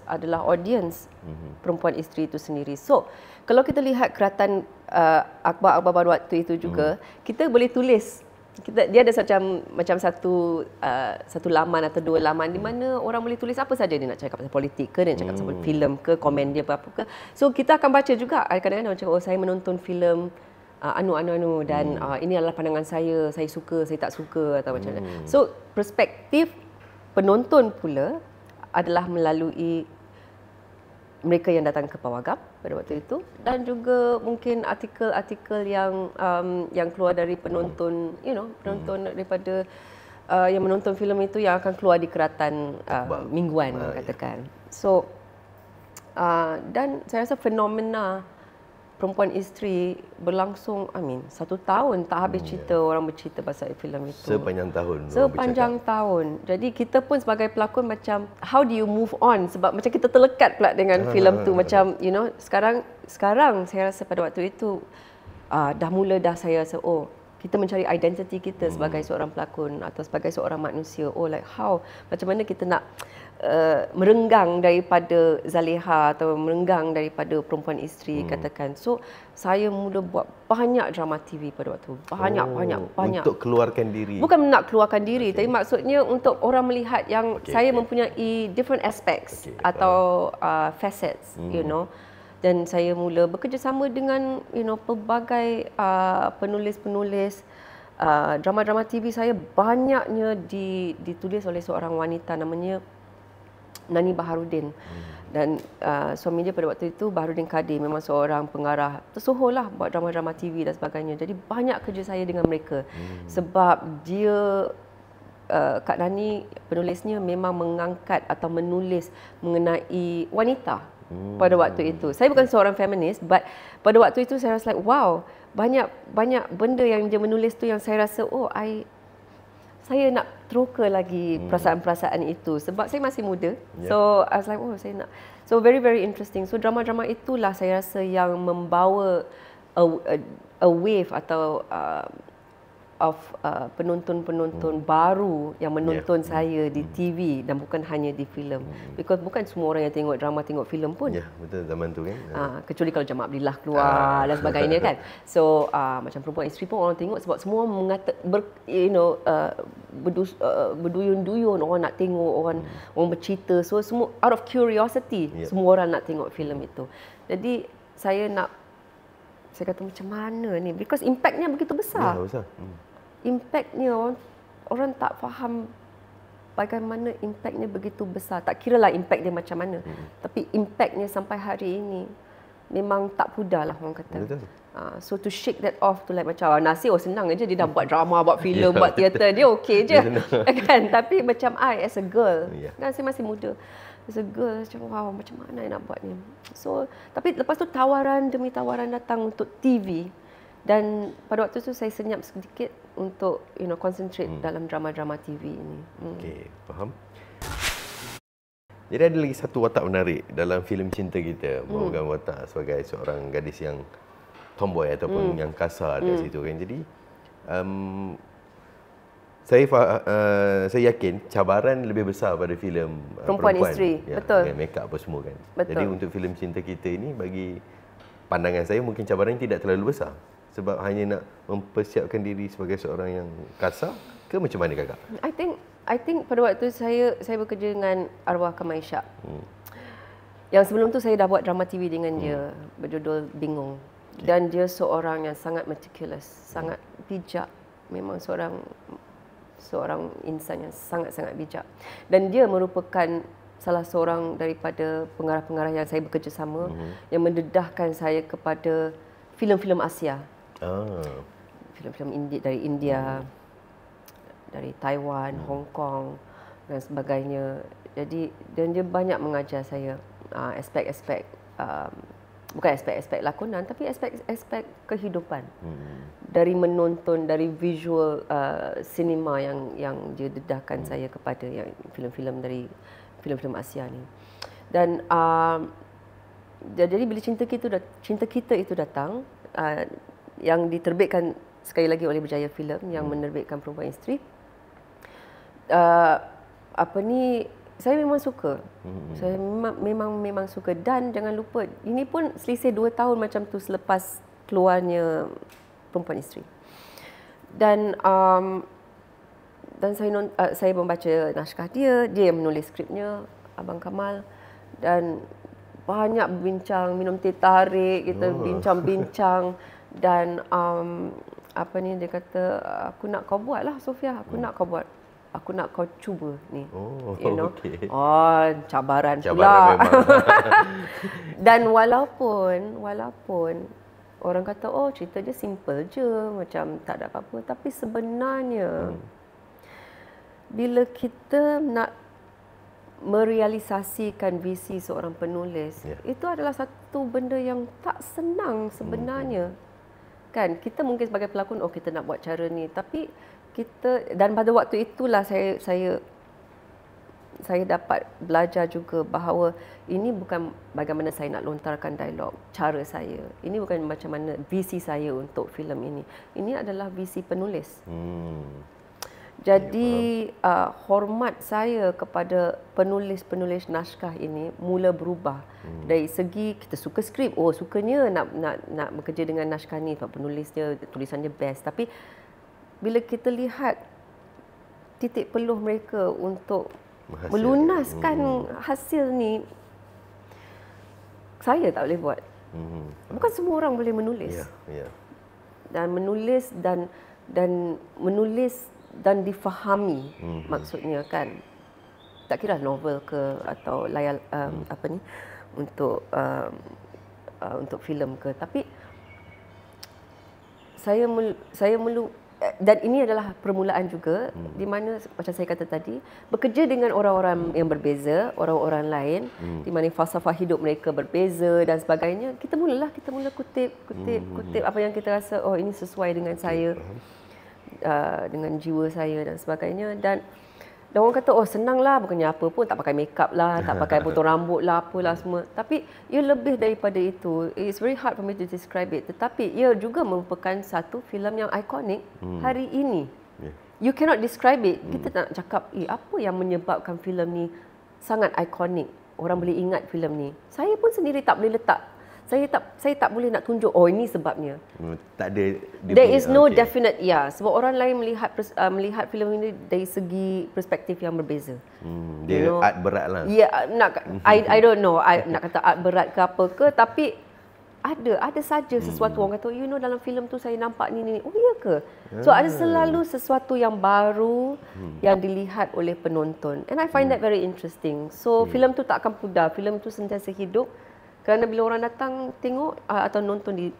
adalah audience perempuan isteri itu sendiri. So kalau kita lihat keratan akhbar-akhbar baru waktu itu juga, kita boleh tulis. Dia ada macam satu laman atau dua laman di mana orang boleh tulis apa saja. Dia nak cakap pasal politik ke, dia nak cakap pasal filem ke, komen dia apa ke. So kita akan baca juga. Kadang-kadang macam saya menonton filem anu dan ini adalah pandangan saya suka, saya tak suka atau macam mana. So perspektif penonton pula adalah melalui mereka yang datang ke Pawagam pada waktu itu, dan juga mungkin artikel-artikel yang keluar dari penonton, penonton daripada yang menonton filem itu yang akan keluar di keratan mingguan katakan. So dan saya rasa fenomena Perempuan Isteri berlangsung, 1 tahun tak habis cerita, orang bercerita pasal filem itu. Sepanjang tahun. Jadi kita pun sebagai pelakon macam, how do you move on? Sebab macam kita terlekat pula dengan filem tu. Macam, sekarang saya rasa pada waktu itu, dah saya rasa, kita mencari identiti kita sebagai seorang pelakon atau sebagai seorang manusia. Macam mana kita nak merenggang daripada Zaleha atau merenggang daripada Perempuan Isteri katakan. So saya mula buat banyak drama TV pada waktu. Banyak. Untuk keluarkan diri. Bukan nak keluarkan diri, tapi maksudnya untuk orang melihat yang saya mempunyai different aspects atau facets, Dan saya mula bekerjasama dengan pelbagai penulis-penulis. Drama-drama TV saya banyaknya ditulis oleh seorang wanita namanya Nani Baharudin. Dan suami dia pada waktu itu Baharudin Kadir, memang seorang pengarah tersohor lah buat drama-drama TV dan sebagainya. Jadi banyak kerja saya dengan mereka. Sebab dia Kak Nani penulisnya memang mengangkat atau menulis mengenai wanita pada waktu itu. Saya bukan seorang feminis, but pada waktu itu saya rasa like, wow, banyak benda yang dia menulis tu yang saya rasa saya nak teroka lagi perasaan-perasaan itu sebab saya masih muda. So I was like, saya nak. So very very interesting. So drama-drama itulah saya rasa yang membawa a wave atau penonton-penonton baru yang menonton saya di TV dan bukan hanya di filem. Because bukan semua orang yang tengok drama tengok filem pun. Ya, betul zaman tu kan. Kecuali kalau Jam Abdillah keluar dan sebagainya kan. So macam Perempuan Isteri pun orang tengok sebab semua berduyun-duyun orang nak tengok, orang bercerita. So semua out of curiosity, semua orang nak tengok filem itu. Jadi saya kata macam mana ni, because impactnya begitu besar. Impactnya orang tak faham bagaimana impactnya begitu besar. Tak kira lah impact dia macam mana, tapi impactnya sampai hari ini memang tak pudar lah orang kata. So to shake that off tu like macam Nasir senang aja, dia dah buat drama, buat filem, buat teater, dia okey je kan. Tapi macam I as a girl, kan saya masih muda, as a girl macam wow, macam mana I nak buat ni. So tapi lepas tu tawaran demi tawaran datang untuk TV, dan pada waktu tu saya senyap sedikit untuk concentrate dalam drama-drama TV ini. Okey, faham. Jadi ada lagi satu watak menarik dalam filem cinta kita, Morgan watak sebagai seorang gadis yang tomboy ataupun yang kasar di situ kan. Jadi saya yakin cabaran lebih besar pada filem Perempuan Isteri, betul. Dengan make up apa semua kan. Betul. Jadi untuk filem cinta kita ini, bagi pandangan saya mungkin cabaran tidak terlalu besar sebab hanya nak mempersiapkan diri sebagai seorang yang kasar ke macam mana kakak? I think pada waktu saya bekerja dengan arwah Kamaisha. Yang sebelum tu saya dah buat drama TV dengan dia berjudul Bingung. Dan dia seorang yang sangat meticulous, sangat bijak. Memang seorang insan yang sangat-sangat bijak. Dan dia merupakan salah seorang daripada pengarah-pengarah yang saya bekerjasama yang mendedahkan saya kepada filem-filem Asia. Filem-filem dari India, dari Taiwan, Hong Kong dan sebagainya. Jadi dan dia banyak mengajar saya aspek-aspek bukan aspek-aspek lakonan tapi aspek-aspek kehidupan. Dari menonton, dari visual cinema yang dia dedahkan saya kepada yang filem-filem dari filem-filem Asia ni. Dan jadi bila cinta kita itu datang, yang diterbitkan sekali lagi oleh Berjaya Filem yang menerbitkan Perempuan Isteri, saya memang suka. Saya memang suka. Dan jangan lupa, ini pun selisih 2 tahun macam tu selepas keluarnya Perempuan Isteri. Dan saya membaca naskah dia yang menulis skripnya, Abang Kamal, dan banyak berbincang, minum teh tarik, kita bincang-bincang. Dan dia kata, aku nak kau buat lah Sofia, aku nak kau buat aku nak kau cuba ni. Oh, okey. Oh, cabaran pula. Cabaran memang. Dan walaupun orang kata, oh cerita dia simple je, macam tak ada apa-apa. Tapi sebenarnya, bila kita nak merealisasikan visi seorang penulis, itu adalah satu benda yang tak senang sebenarnya. Kan, kita mungkin sebagai pelakon, oh kita nak buat cara ni. Tapi kita, dan pada waktu itulah saya dapat belajar juga bahawa ini bukan bagaimana saya nak lontarkan dialog, cara saya. Ini bukan macam mana visi saya untuk filem ini. Ini adalah visi penulis. Jadi hormat saya kepada penulis-penulis naskah ini mula berubah. Dari segi kita suka skrip, oh sukanya nak bekerja dengan naskah ni, sebab penulisnya, tulisannya best. Tapi bila kita lihat titik peluh mereka untuk melunaskan hasil ni, saya tak boleh buat. Bukan semua orang boleh menulis. Dan menulis dan menulis dan difahami, maksudnya kan. Tak kira novel ke atau layar apa ni untuk filem ke, tapi saya dan ini adalah permulaan juga di mana macam saya kata tadi, bekerja dengan orang-orang yang berbeza, orang-orang lain di mana falsafah hidup mereka berbeza dan sebagainya. Kita mula kutip apa yang kita rasa, oh ini sesuai dengan saya, dengan jiwa saya dan sebagainya. Dan orang kata, oh senanglah, bukannya apa pun, tak pakai makeup lah, tak pakai potong rambut lah, apalah semua. Tapi ia lebih daripada itu. It's very hard for me to describe it. Tetapi ia juga merupakan satu filem yang ikonik hari ini. You cannot describe it. Kita tak nak cakap, apa yang menyebabkan filem ni sangat ikonik. Orang boleh ingat filem ni. Saya pun sendiri tak boleh letak. Saya tak boleh nak tunjuk, oh ini sebabnya. Tak ada. There is no definite, sebab orang lain melihat filem ini dari segi perspektif yang berbeza. Dia art berat lah. I don't know, nak kata art berat ke apa ke, tapi ada saja sesuatu orang kata, dalam filem tu saya nampak ni. Oh iya ke? So ada selalu sesuatu yang baru yang dilihat oleh penonton. And I find that very interesting. So filem tu tak akan pudar, filem tu sentiasa hidup. Kerana bila orang datang tengok atau nonton di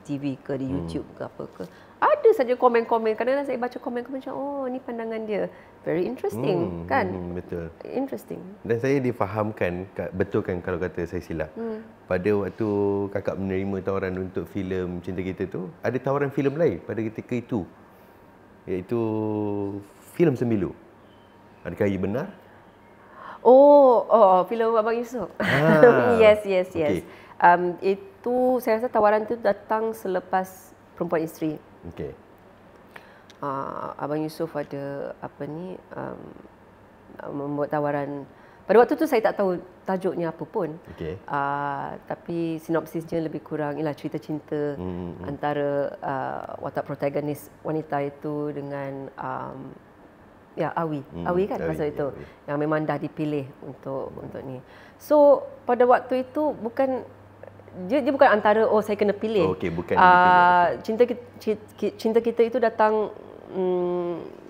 TV ke, di YouTube ke apa ke, ada saja komen-komen. Kadang-kadang saya baca komen-komen macam, oh ni pandangan dia. Very interesting, kan? Betul. Interesting. Dan saya difahamkan, betul kan kalau kata saya silap. Pada waktu kakak menerima tawaran untuk filem Cinta Kita tu, ada tawaran filem lain pada ketika itu. Iaitu filem Sembilu. Adakah ia benar? Oh, filem Abang Yusof. Yes. Okay. Itu saya rasa tawaran itu datang selepas Perempuan Isteri. Okey. Abang Yusof ada membuat tawaran. Pada waktu tu saya tak tahu tajuknya apa pun. Okey. Tapi sinopsisnya lebih kurang ialah cerita cinta antara watak protagonis wanita itu dengan Awi kan masa itu. Yang memang dah dipilih untuk ni. So pada waktu itu dia bukan antara saya kena pilih. Okey, bukan dipilih. Cinta kita itu datang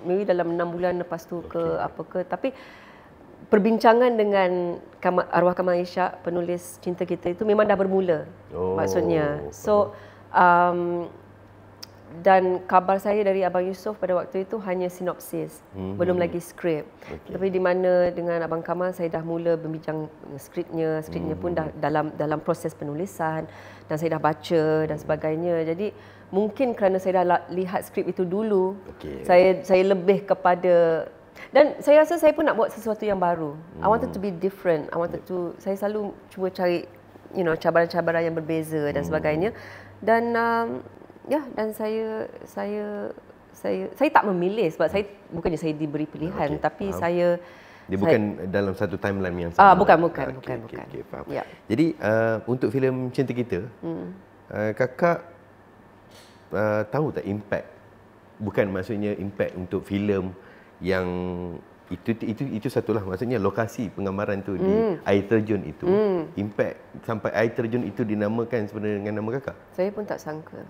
maybe dalam 6 bulan lepas tu ke apa ke, tapi perbincangan dengan arwah Kamal Ishak, penulis Cinta Kita itu memang dah bermula. Maksudnya. So dan kabar saya dari Abang Yusof pada waktu itu hanya sinopsis, belum lagi skrip. Tapi di mana dengan Abang Kamal saya dah mula berbincang skripnya pun dah dalam proses penulisan dan saya dah baca dan sebagainya. Jadi mungkin kerana saya dah lihat skrip itu dulu, saya lebih kepada, dan saya rasa saya pun nak buat sesuatu yang baru. I wanted to be different. Saya selalu cuba cari cabaran-cabaran yang berbeza dan sebagainya. Dan dan saya tak memilih sebab bukannya saya diberi pilihan, tapi dia bukan dalam satu timeline yang sama. Bukan. Faham. Jadi untuk filem Cinta Kita, kakak tahu tak impact? Bukan maksudnya impact untuk filem yang itu satulah, maksudnya lokasi penggambaran tu di air terjun itu. Impact sampai air terjun itu dinamakan sebenarnya dengan nama kakak. Saya pun tak sangka.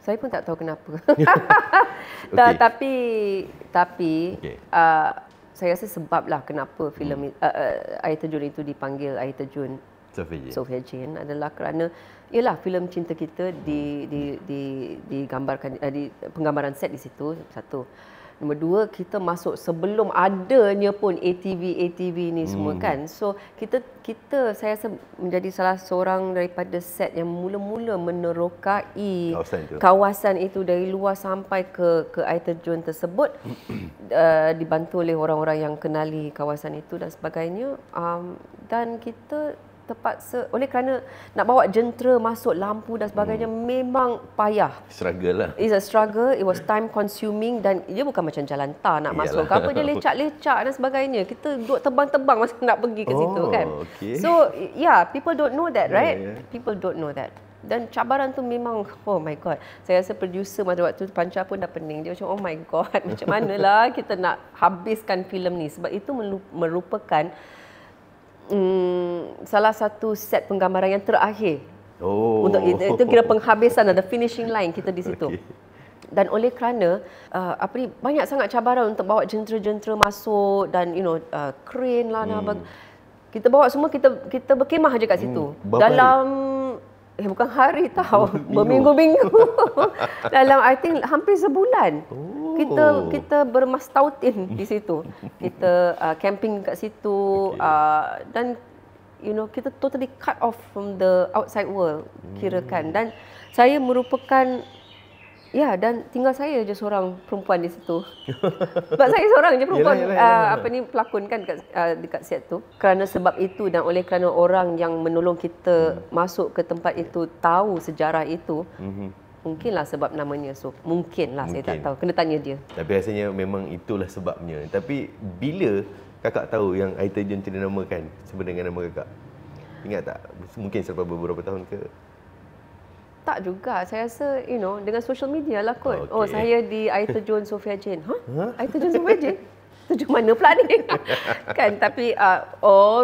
Saya pun tak tahu kenapa. Okey. Tapi Okey. saya rasa sebablah kenapa filem Air Terjun itu dipanggil Air Terjun Sophia Jane adalah kerana ialah filem cinta kita digambarkan di penggambaran set di situ, satu. Nombor dua, kita masuk sebelum adanya pun ATV ni semua kan. So kita saya rasa menjadi salah seorang daripada set yang mula-mula menerokai kawasan itu dari luar sampai ke air terjun tersebut, dibantu oleh orang-orang yang kenali kawasan itu dan sebagainya. Dan kita terpaksa oleh kerana nak bawa jentera masuk, lampu dan sebagainya memang payah. Struggle lah. It's a struggle. It was time consuming dan dia bukan macam jalan tar nak masuk ke apa, dia lecak-lecak dan sebagainya. Kita duduk tebang-tebang masa nak pergi ke situ kan. Okay. So yeah, people don't know that, right? People don't know that. Dan cabaran tu memang, oh my god. Saya rasa producer pada waktu tu Panca pun dah pening. Dia macam, oh my god, macam manalah kita nak habiskan filem ni. Sebab itu merupakan salah satu set penggambaran yang terakhir. Untuk itu kira penghabisan, ada finishing line kita di situ. Dan oleh kerana banyak sangat cabaran untuk bawa jentera-jentera masuk dan crane lah kita bawa semua, kita berkemah aja kat situ. Dalam bukan hari tahu, berminggu-minggu. Dalam I think hampir sebulan. Kita bermastautin di situ. Kita camping kat situ dan kita totally cut off from the outside world, kirakan. Dan saya merupakan dan tinggal saya je seorang perempuan di situ. Sebab saya seorang je perempuan pelakon kan dekat set tu. Kerana sebab itu dan oleh kerana orang yang menolong kita masuk ke tempat itu tahu sejarah itu, mungkinlah sebab namanya. So mungkinlah, saya tak tahu, kena tanya dia. Tapi rasanya memang itulah sebabnya. Tapi bila kakak tahu yang Air Terjun itu dinamakan sebenarnya dengan nama kakak? Ingat tak? Mungkin selepas beberapa tahun ke? Tak juga. Saya rasa, dengan social media lah kot. Oh, saya di Air Terjun Sophia Jane. Air Terjun Sophia Jane? Terjun mana pula ni? Kan, tapi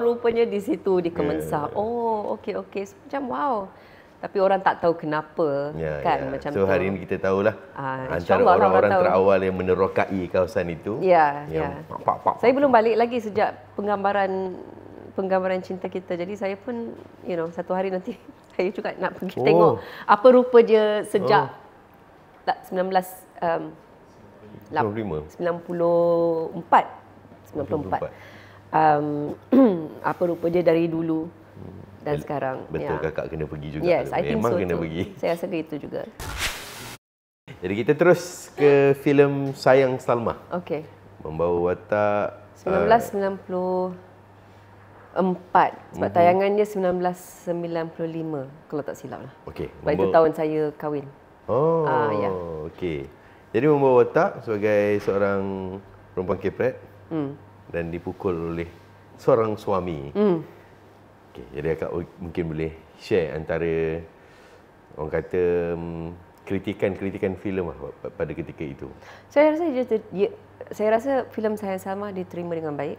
rupanya di situ, di Kemensa. Oh, okey. So, macam wow. Tapi orang tak tahu kenapa, kan macam tu. So hari ini kita tahulah antara orang-orang terawal yang menerokai kawasan itu. Saya belum balik lagi sejak penggambaran cinta kita. Jadi saya pun satu hari nanti saya juga nak pergi tengok apa rupa dia sejak 94. Apa rupa dia dari dulu dan sekarang. Betul, kakak kena pergi juga. Yes, I think memang so kena too. pergi. Saya rasa itu juga. Jadi kita terus ke filem Sayang Salma. Okey. Membawa watak 1994. Sebab tayangan dia 1995 kalau tak silap lah. Okey. Sebab itu tahun saya kahwin. Okey. Jadi membawa watak sebagai seorang perempuan kepret dan dipukul oleh seorang suami. Okay, jadi akak mungkin boleh share antara orang kata kritikan filem pada ketika itu. Saya rasa filem Sayang Salma diterima dengan baik.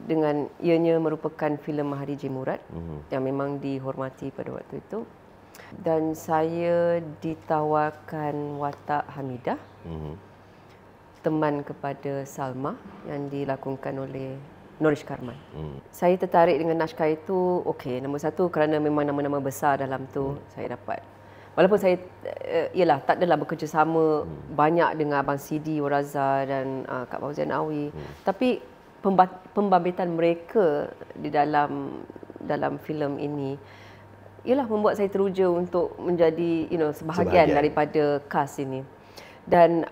Dengan ianya merupakan filem Mahathir J. Murad yang memang dihormati pada waktu itu. Dan saya ditawarkan watak Hamidah, teman kepada Salma yang dilakonkan oleh Norish Karman. Saya tertarik dengan naskah itu, nombor satu kerana memang nama-nama besar dalam tu saya dapat. Walaupun saya tak adalah bekerjasama banyak dengan Abang Sidi Waraza dan Kak Fauzian Awi, tapi pembabit mereka di dalam filem ini membuat saya teruja untuk menjadi sebahagian daripada cast ini. Dan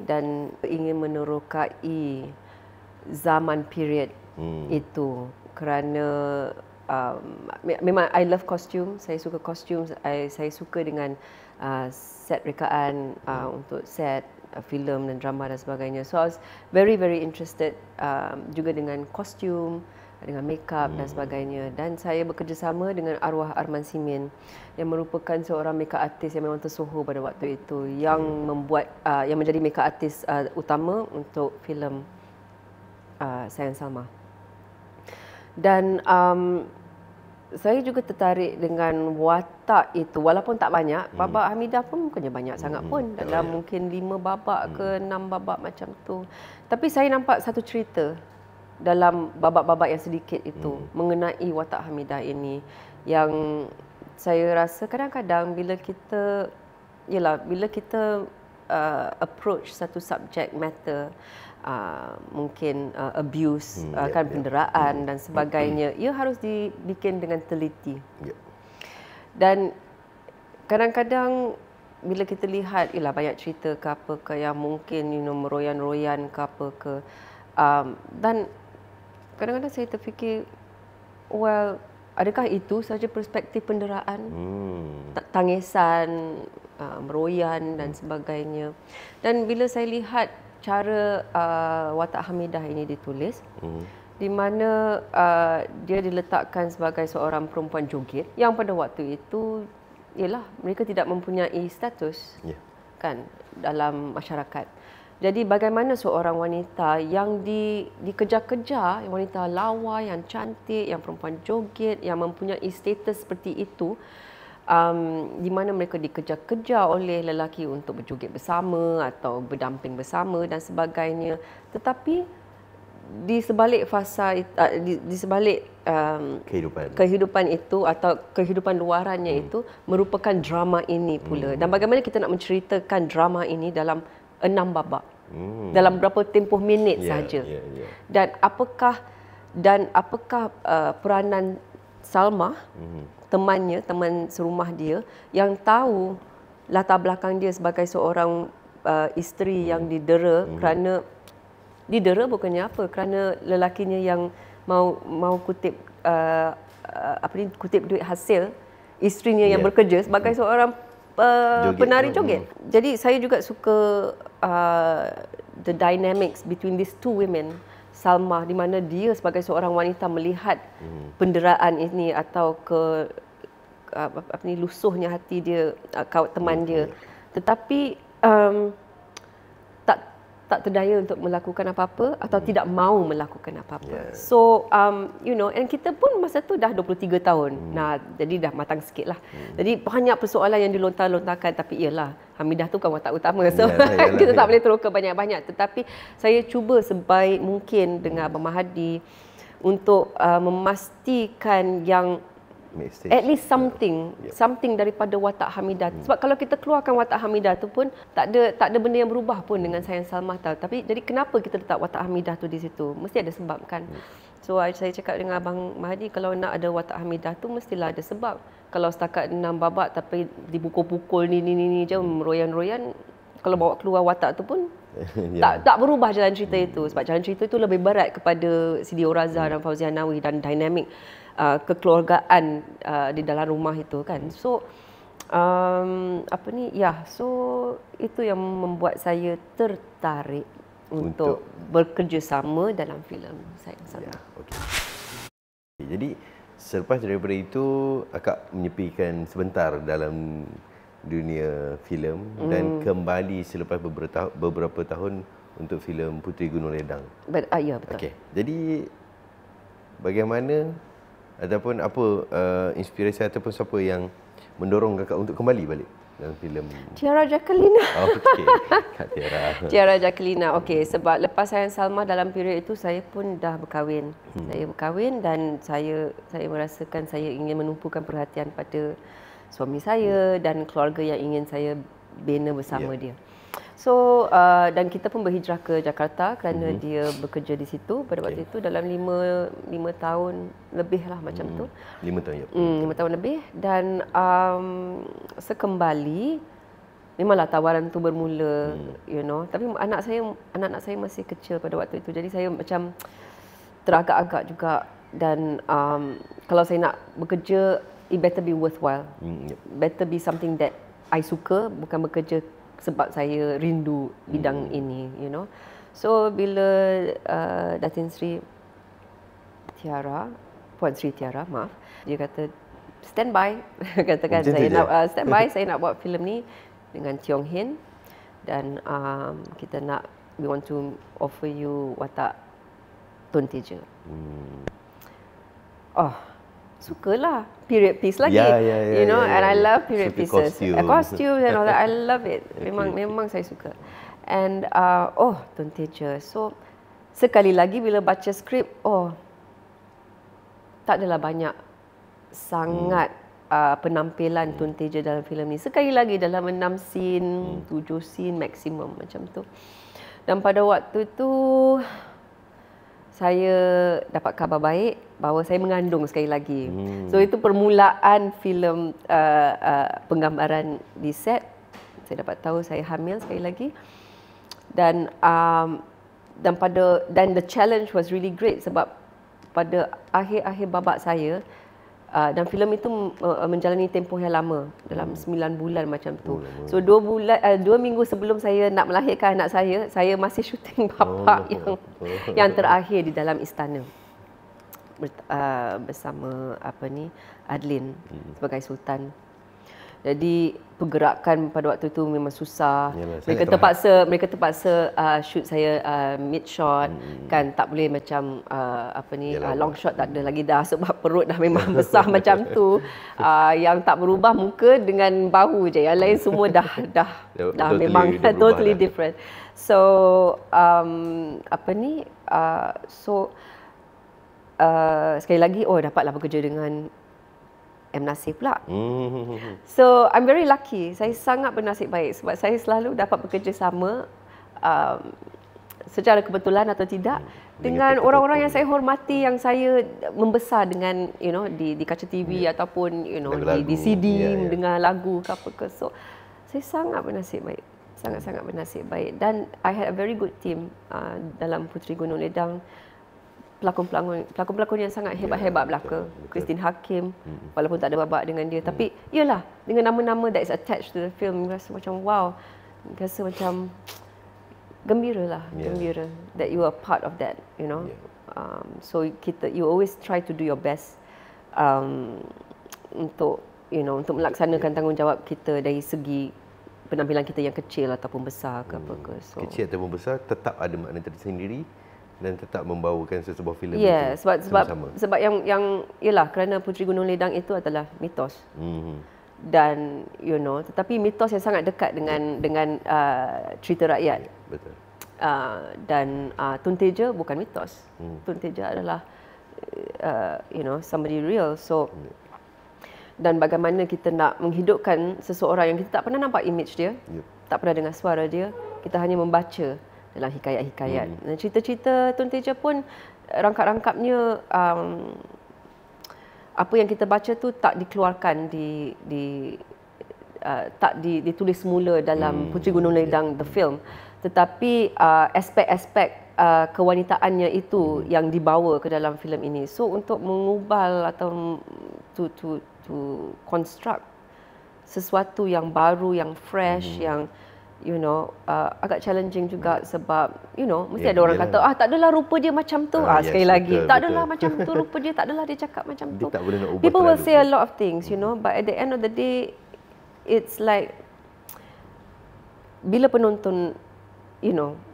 dan ingin menerokai zaman period itu kerana memang I love costume. Saya suka costume. Saya suka dengan set rekaan untuk set filem dan drama dan sebagainya. So I was very interested juga dengan kostum, dengan makeup dan sebagainya. Dan saya bekerjasama dengan arwah Arman Simin yang merupakan seorang makeup artist yang memang tersohor pada waktu itu, yang yang menjadi makeup artist utama untuk filem Sayang Salma. Dan saya juga tertarik dengan watak itu walaupun tak banyak. Babak Hamidah pun bukannya banyak sangat pun. Dalam mungkin 5 babak ke 6 babak macam tu. Tapi saya nampak satu cerita dalam babak-babak yang sedikit itu mengenai watak Hamidah ini yang saya rasa kadang-kadang bila kita approach satu subject matter, mungkin abuse, kan penderaan dan sebagainya, ia harus dibikin dengan teliti. Dan kadang-kadang bila kita lihat banyak cerita ke apa ke yang mungkin meroyan-royan ke apa ke, dan kadang-kadang saya terfikir, well, adakah itu saja perspektif penderaan, tangisan, meroyan dan sebagainya. Dan bila saya lihat cara watak Hamidah ini ditulis, di mana dia diletakkan sebagai seorang perempuan joget yang pada waktu itu mereka tidak mempunyai status kan dalam masyarakat. Jadi bagaimana seorang wanita yang dikejar-kejar, wanita lawa, yang cantik, yang perempuan joget, yang mempunyai status seperti itu, di mana mereka dikejar-kejar oleh lelaki untuk berjoget bersama atau berdamping bersama dan sebagainya. Tetapi di sebalik fasa di sebalik kehidupan itu atau kehidupan luarannya itu merupakan drama ini pula. Dan bagaimana kita nak menceritakan drama ini dalam 6 babak. Dalam berapa tempoh minit saja. Dan apakah peranan Salma, teman serumah dia yang tahu latar belakang dia sebagai seorang isteri yang didera kerana bukannya apa, kerana lelakinya yang mau kutip kutip duit hasil isterinya yang bekerja sebagai seorang penari joget. Jadi saya juga suka the dynamics between these two women. Salma, di mana dia sebagai seorang wanita melihat penderaan ini atau lusuhnya hati dia, teman dia, tetapi tak terdaya untuk melakukan apa-apa atau tidak mahu melakukan apa-apa. So and kita pun masa tu dah 23 tahun. Nah, jadi dah matang sikit lah. Jadi banyak persoalan yang dilontar-lontarkan, tapi iyalah, Hamidah tu kan watak utama. So kita tak boleh teroka banyak-banyak. Tetapi saya cuba sebaik mungkin dengan Abang Mahadi untuk memastikan yang at least something daripada watak Hamidah. Sebab kalau kita keluarkan watak Hamidah tu pun tak ada benda yang berubah pun dengan Sayang Salma tahu. Tapi jadi kenapa kita letak watak Hamidah tu di situ? Mesti ada sebab kan. So saya cakap dengan Abang Mahdi, kalau nak ada watak Hamidah tu mestilah ada sebab. Kalau setakat 6 babak tapi dipukul-pukul ni je meroyan-royan, kalau bawa keluar watak tu pun tak berubah jalan cerita itu. Sebab jalan cerita itu lebih berat kepada Sidi Oraza dan Fauziah Nawi dan dinamik kekeluargaan di dalam rumah itu kan. So so itu yang membuat saya tertarik untuk bekerjasama dalam filem Sayang Salma. Jadi selepas daripada itu akak menyepikan sebentar dalam dunia filem dan kembali selepas beberapa tahun untuk filem Puteri Gunung Ledang. Ya, betul. Okey. Jadi bagaimana ataupun apa inspirasi ataupun siapa yang mendorong kakak untuk kembali balik dalam filem? Tiara Jacquelina. Okey. Kak Tiara. Tiara Jacquelina. Okey, sebab lepas Sayang Salma dalam period itu saya pun dah berkahwin. Saya berkahwin dan saya merasakan saya ingin menumpukan perhatian pada suami saya dan keluarga yang ingin saya bina bersama dia. So dan kita pun berhijrah ke Jakarta kerana dia bekerja di situ pada waktu itu dalam 5 tahun lebih lah macam tu. 5 tahun 5 tahun lebih dan sekembali memanglah tawaran tu bermula tapi anak-anak saya masih kecil pada waktu itu, jadi saya macam teragak-agak juga dan kalau saya nak bekerja, it better be worthwhile. Better be something that I suka, bukan bekerja sebab saya rindu bidang ini, So bila Datin Sri Tiara, Puan Sri Tiara, maaf, dia kata stand by, katakan saya nak stand by, saya nak buat filem ni dengan Tiong Hin dan we want to offer you watak Tun Teja. sukalah period piece lagi. You know, and I love period pieces. Costume and all that. I love it. Memang saya suka. And Tun Teja. So sekali lagi bila baca skrip, tak adalah banyak sangat penampilan Tun Teja dalam filem ni. Sekali lagi dalam 6 scene, 7 scene maksimum macam tu. Dan pada waktu tu saya dapat khabar baik bahawa saya mengandung sekali lagi. So itu permulaan filem penggambaran di set. Saya dapat tahu saya hamil sekali lagi. Dan the challenge was really great sebab pada akhir-akhir babak saya dan filem itu menjalani tempoh yang lama dalam 9 bulan macam tu. So 2 minggu sebelum saya nak melahirkan anak saya masih syuting bapa yang terakhir di dalam istana bersama Adlin sebagai sultan. Jadi pergerakan pada waktu itu memang susah. Mereka terpaksa shoot saya mid shot kan, tak boleh macam long shot tak ada lagi dah sebab perut dah memang besar macam tu. Yang tak berubah muka dengan bahu je, yang lain semua dah memang totally different. So sekali lagi dapatlah bekerja dengan M. Nasir pula. So I'm very lucky. Saya sangat bernasib baik sebab saya selalu dapat bekerja sama secara kebetulan atau tidak dengan orang-orang yang saya hormati, yang saya membesar dengan di kaca TV ataupun di CD mendengar lagu ke apa ke. So saya sangat bernasib baik. Sangat-sangat bernasib baik, dan I had a very good team dalam Puteri Gunung Ledang. Pelakon-pelakon yang sangat hebat-hebat belaka. Christine Hakim, walaupun tak ada babak dengan dia, tapi iyalah dengan nama-nama that is attached to the film, rasa macam wow, rasa macam gembira that you are part of that, so you always try to do your best untuk melaksanakan tanggungjawab kita dari segi penampilan kita yang kecil ataupun besar ke apa ke. So kecil ataupun besar tetap ada makna tersendiri dan tetap membawakan sebuah filem itu sebab yang ialah kerana Puteri Gunung Ledang itu adalah mitos. Dan tetapi mitos yang sangat dekat dengan cerita rakyat. Betul. Dan Tun Teja bukan mitos. Tun Teja adalah somebody real. So dan bagaimana kita nak menghidupkan seseorang yang kita tak pernah nampak image dia, tak pernah dengar suara dia, kita hanya membaca dalam hikayat-hikayat. Dan cerita-cerita Tun Teja pun rangkap-rangkapnya apa yang kita baca tu tak dikeluarkan tak ditulis semula dalam Puteri Gunung Ledang the film, tetapi aspek-aspek kewanitaannya itu yang dibawa ke dalam filem ini. So untuk mengubah atau to construct sesuatu yang baru, yang fresh, yang agak challenging juga sebab mesti ada orang kata tak adalah rupa dia macam tu. Sekali lagi betul, tak adalah macam tu rupa dia, tak adalah dia cakap macam tu. People will say a lot of things, but at the end of the day it's like bila penonton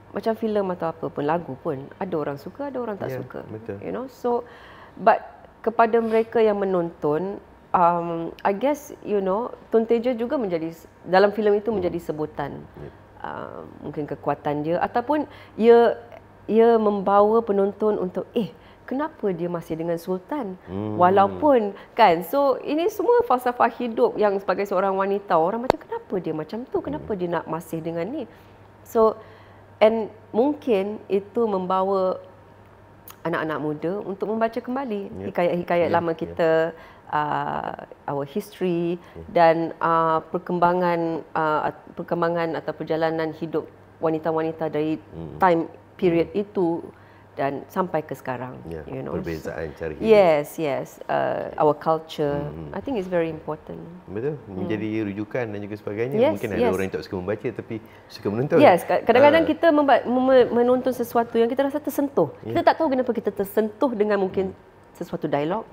macam filem atau apa pun, lagu pun ada orang suka, ada orang tak suka. Betul. So but kepada mereka yang menonton, I guess Tun Teja juga menjadi dalam filem itu menjadi sebutan. Mungkin kekuatan dia ataupun ia membawa penonton untuk kenapa dia masih dengan sultan walaupun kan. So ini semua falsafah hidup yang sebagai seorang wanita, orang macam kenapa dia macam tu, kenapa dia nak masih dengan ni. So and mungkin itu membawa anak-anak muda untuk membaca kembali hikayat-hikayat lama kita, our history dan perkembangan atau perjalanan hidup wanita-wanita dari time period itu dan sampai ke sekarang. Perbezaan cara hidup. Yes. Our culture. I think it's very important. Betul. Menjadi rujukan dan juga sebagainya. Mungkin ada orang yang tak suka membaca tapi suka menonton. Yes. Kadang-kadang kita menonton sesuatu yang kita rasa tersentuh. Kita tak tahu kenapa kita tersentuh dengan mungkin sesuatu dialog,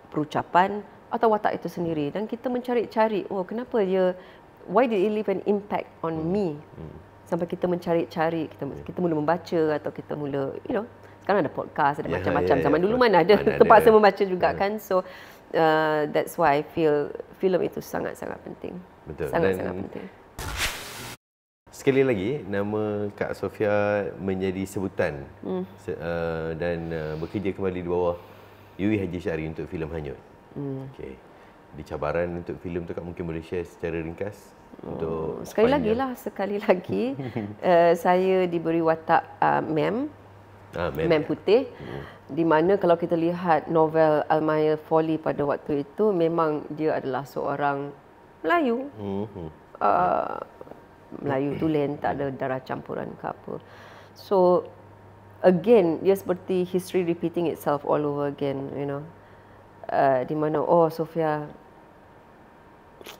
perucapan atau watak itu sendiri. Dan kita mencari-cari, kenapa dia, why did it leave an impact on me? Sampai kita mencari-cari, kita mula membaca atau kita mula, sekarang ada podcast, ada macam-macam. Zaman dulu mana ada terpaksa membaca juga kan. So That's why I feel filem itu sangat-sangat penting. Betul. Sangat-sangat penting. Sekali lagi, nama Kak Sofia menjadi sebutan dan bekerja kembali di bawah Yui Haji Syari untuk filem Hanyut. Okey. Di cabaran untuk filem tu, Kak mungkin boleh share secara ringkas untuk sekali lagi saya diberi watak Mem Putih, di mana kalau kita lihat novel Almayer Folly pada waktu itu, memang dia adalah seorang Melayu. Melayu tulen, tak ada darah campuran ke apa. So again, dia seperti history repeating itself all over again, you know. Di mana Sofia,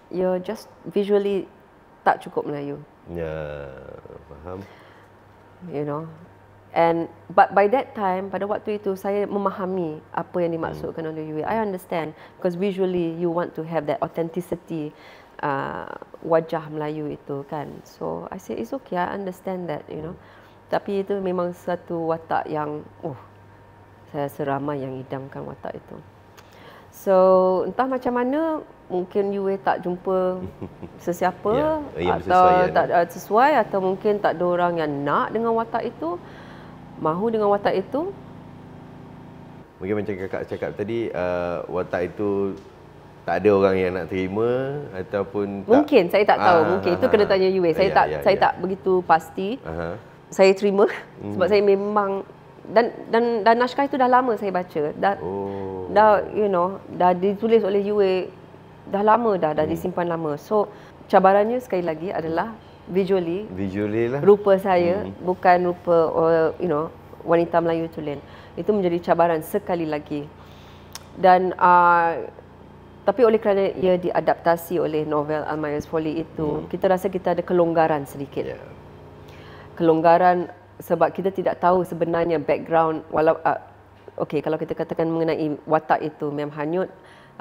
you're just visually tak cukup Melayu. Ya, faham. You know. But by that time, pada waktu itu saya memahami apa yang dimaksudkan oleh Yui. I understand, because visually you want to have that authenticity, wajah Melayu itu kan. So I say it's okay, I understand that, you know. Tapi itu memang satu watak yang saya seramai yang idamkan watak itu. So entah macam mana, mungkin Yui tak jumpa sesiapa atau tak sesuai, atau mungkin tak ada orang yang nak dengan watak itu, mahu dengan watak itu. Mungkin macam kakak cakap tadi, watak itu tak ada orang yang nak terima ataupun mungkin saya tak tahu, mungkin itu kena tanya Yui. Saya tak begitu pasti. Saya terima sebab saya memang dan naskah itu dah lama saya baca. Dah you know, dah ditulis oleh Yui dah lama dah disimpan lama. So cabarannya sekali lagi adalah visually lah. Rupa saya bukan rupa you know, wanita Melayu tulen. Itu menjadi cabaran sekali lagi. Dan tapi oleh kerana ia diadaptasi oleh novel Almayer's Folly itu, kita rasa kita ada kelonggaran sedikit. Kelonggaran sebab kita tidak tahu sebenarnya background, walau okey, kalau kita katakan mengenai watak itu, Mem Hanyut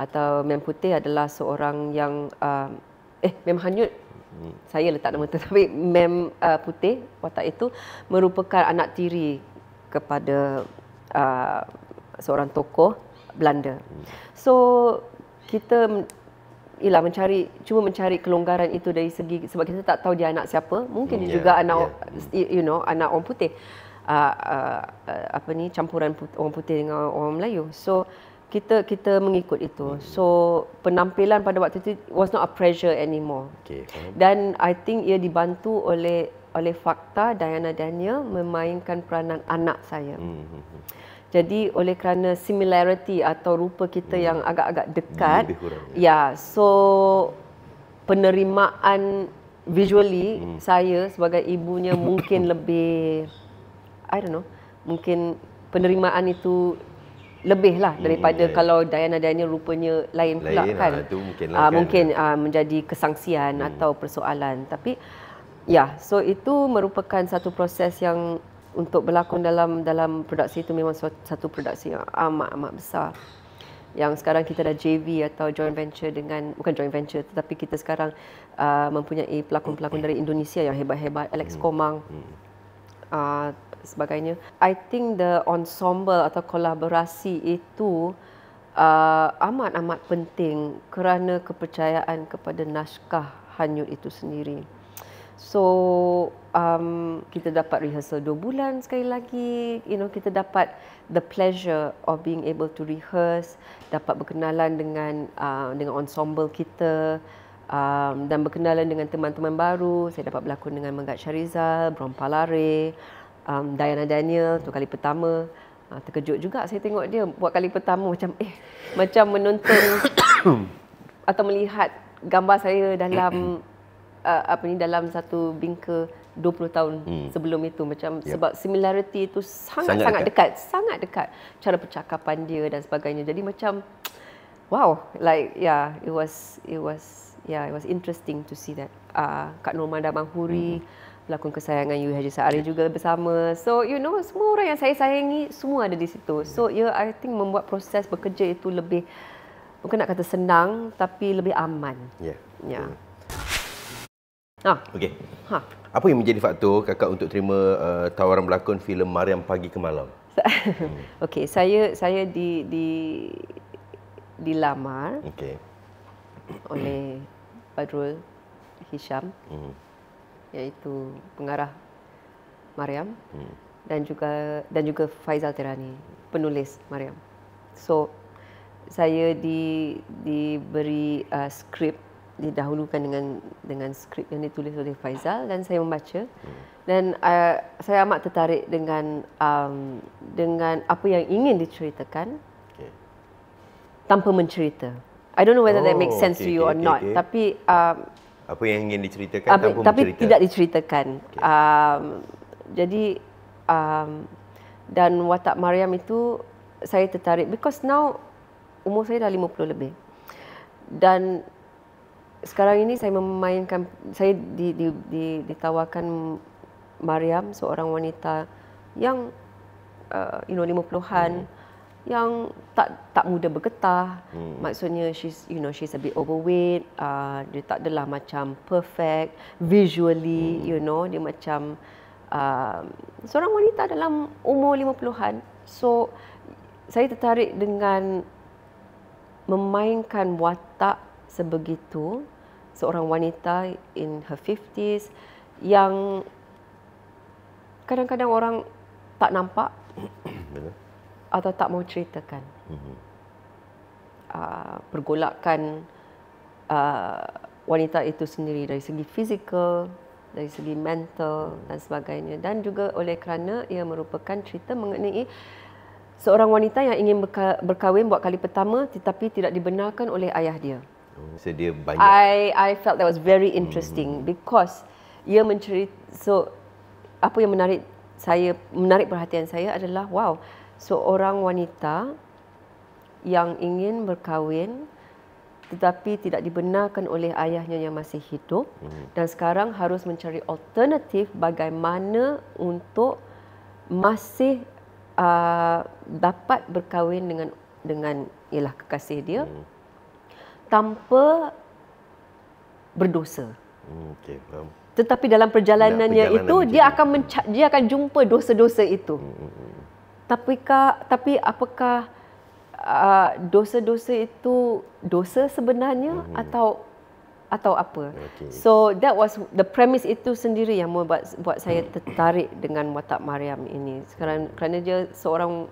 atau Mem Putih adalah seorang yang Mem Hanyut, saya letak nama tu, tapi Mem Putih, watak itu merupakan anak tiri kepada seorang tokoh Belanda. So kita cuba mencari kelonggaran itu dari segi, sebab kita tak tahu dia anak siapa. Mungkin dia juga anak you know, anak orang putih. Campuran orang putih dengan orang Melayu. So kita mengikut itu. So penampilan pada waktu itu was not a pressure anymore. Dan I think ia dibantu oleh fakta Diana Daniel memainkan peranan anak saya. Jadi oleh kerana similarity atau rupa kita yang agak-agak dekat, so penerimaan visually saya sebagai ibunya mungkin lebih, I don't know, mungkin penerimaan itu lebih lah daripada kalau Diana Daniel rupanya lain pula kan. Mungkin menjadi kesangsian atau persoalan. Tapi so itu merupakan satu proses yang untuk berlakon dalam produksi itu memang satu produksi yang amat besar. Yang sekarang kita dah JV atau joint venture dengan, bukan joint venture, tetapi kita sekarang mempunyai pelakon-pelakon dari Indonesia yang hebat-hebat, Alex Komang, sebagainya. I think the ensemble atau kolaborasi itu amat-amat penting kerana kepercayaan kepada naskah Hanyut itu sendiri. So kita dapat rehearsal 2 bulan sekali lagi, you know, kita dapat the pleasure of being able to rehearse, dapat berkenalan dengan ensemble kita, dan berkenalan dengan teman-teman baru. Saya dapat berlakon dengan Megat Syarizal, Brom Palare, Diana Daniel untuk kali pertama. Terkejut juga saya tengok dia buat kali pertama, macam menonton atau melihat gambar saya dalam dalam satu bingka 20 tahun sebelum itu, macam sebab similarity itu sangat dekat cara percakapan dia dan sebagainya. Jadi macam wow, like it was interesting to see that. Kak Norma Damanghuri, pelakon kesayangan Yui Haji Syari juga bersama. So you know, semua orang yang saya sayangi semua ada di situ. So I think membuat proses bekerja itu lebih, bukan nak kata senang, tapi lebih aman. Okey. Apa yang menjadi faktor kakak untuk terima tawaran berlakon filem Mariam Pagi ke Malam? Okey, saya dilamar Okey. oleh Badrul Hisham, iaitu pengarah Mariam, dan juga Faizal Tirani, penulis Mariam. So saya diberi skrip, didahulukan dengan skrip yang ditulis oleh Faizal, dan saya membaca. Dan saya amat tertarik dengan apa yang ingin diceritakan tanpa mencerita. I don't know whether that makes sense to you or not. Tapi apa yang ingin diceritakan tanpa mencerita. Tapi tidak diceritakan. Jadi dan watak Mariam itu saya tertarik because now umur saya dah 50 lebih. Dan sekarang ini saya memainkan, saya ditawarkan Mariam, seorang wanita yang 50-an, yang tak mudah bergetah. Maksudnya she's a bit overweight, dia tak adalah macam perfect visually, dia macam seorang wanita dalam umur 50-an. So saya tertarik dengan memainkan watak sebegitu seorang wanita in her 50s yang kadang-kadang orang tak nampak atau tak mau ceritakan. Pergolakan wanita itu sendiri dari segi fizikal, dari segi mental dan sebagainya, dan juga oleh kerana ia merupakan cerita mengenai seorang wanita yang ingin berkahwin buat kali pertama tetapi tidak dibenarkan oleh ayah dia. So dia banyak. I felt that was very interesting because ia so apa yang menarik perhatian saya adalah seorang wanita yang ingin berkahwin tetapi tidak dibenarkan oleh ayahnya yang masih hidup, dan sekarang harus mencari alternatif bagaimana untuk masih dapat berkahwin dengan ialah kekasih dia tanpa berdosa. Tetapi dalam perjalanannya itu dia akan jumpa dosa-dosa itu. Tapi apakah dosa-dosa itu dosa sebenarnya atau apa? So that was the premise itu sendiri yang buat saya tertarik dengan watak Mariam ini. Kerana dia seorang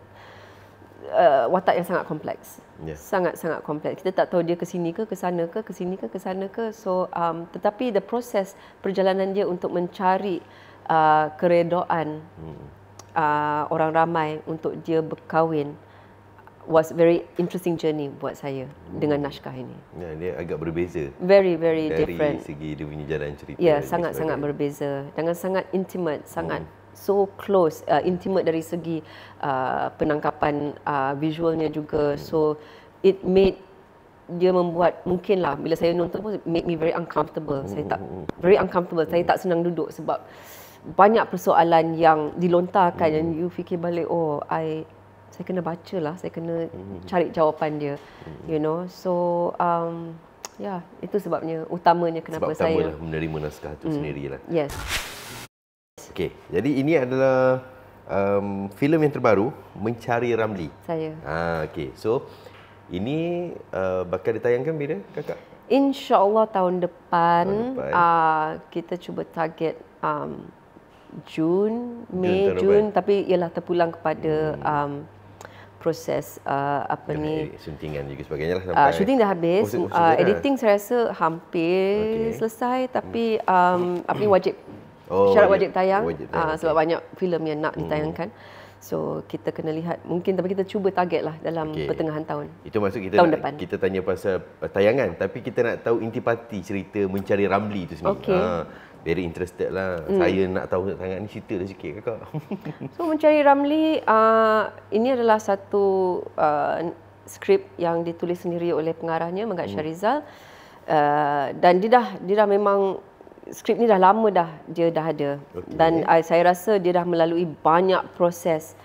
watak yang sangat kompleks. Sangat-sangat kompleks. Kita tak tahu dia ke sini ke sana ke sini ke sana ke. So tetapi the proses perjalanan dia untuk mencari keredaan orang ramai untuk dia berkahwin was very interesting journey buat saya dengan naskah ini. Dia agak berbeza. Very different. Dari segi dia punya jalan cerita. Ya, sangat berbeza. Dengan sangat intimate, sangat so close, intimate dari segi penangkapan visualnya juga. So it made dia membuat, mungkinlah bila saya nonton pun make me very uncomfortable. Saya tak senang duduk sebab banyak persoalan yang dilontarkan dan you fikir balik, saya kena baca lah, saya kena cari jawapan dia, So itu sebabnya, utamanya kenapa saya menerima naskah itu sendirilah. Yes. Okey, jadi ini adalah filem yang terbaru, Mencari Ramli. Saya. Okey, so ini bakal ditayangkan bila, Kakak? InsyaAllah tahun depan. Kita cuba target Jun, tapi ialah terpulang kepada proses suntingan juga sebagainya lah sampai. Shooting dah habis. Editing saya rasa hampir selesai, tapi wajib syarat wajib tayang, sebab banyak filem yang nak ditayangkan. So kita kena lihat mungkin, tapi kita cuba target lah dalam pertengahan tahun. Itu maksud tahun depan. Kita tanya pasal tayangan, tapi kita nak tahu intipati cerita Mencari Ramli itu sendiri. Very interested lah. Saya nak tahu sangat ni, cerita dah sikit, Kakak. So Mencari Ramli ini adalah satu skrip yang ditulis sendiri oleh pengarahnya, Megat Syarizal. Dan dia dah memang, skrip ni dah lama dia dah ada. Dan saya rasa dia dah melalui banyak proses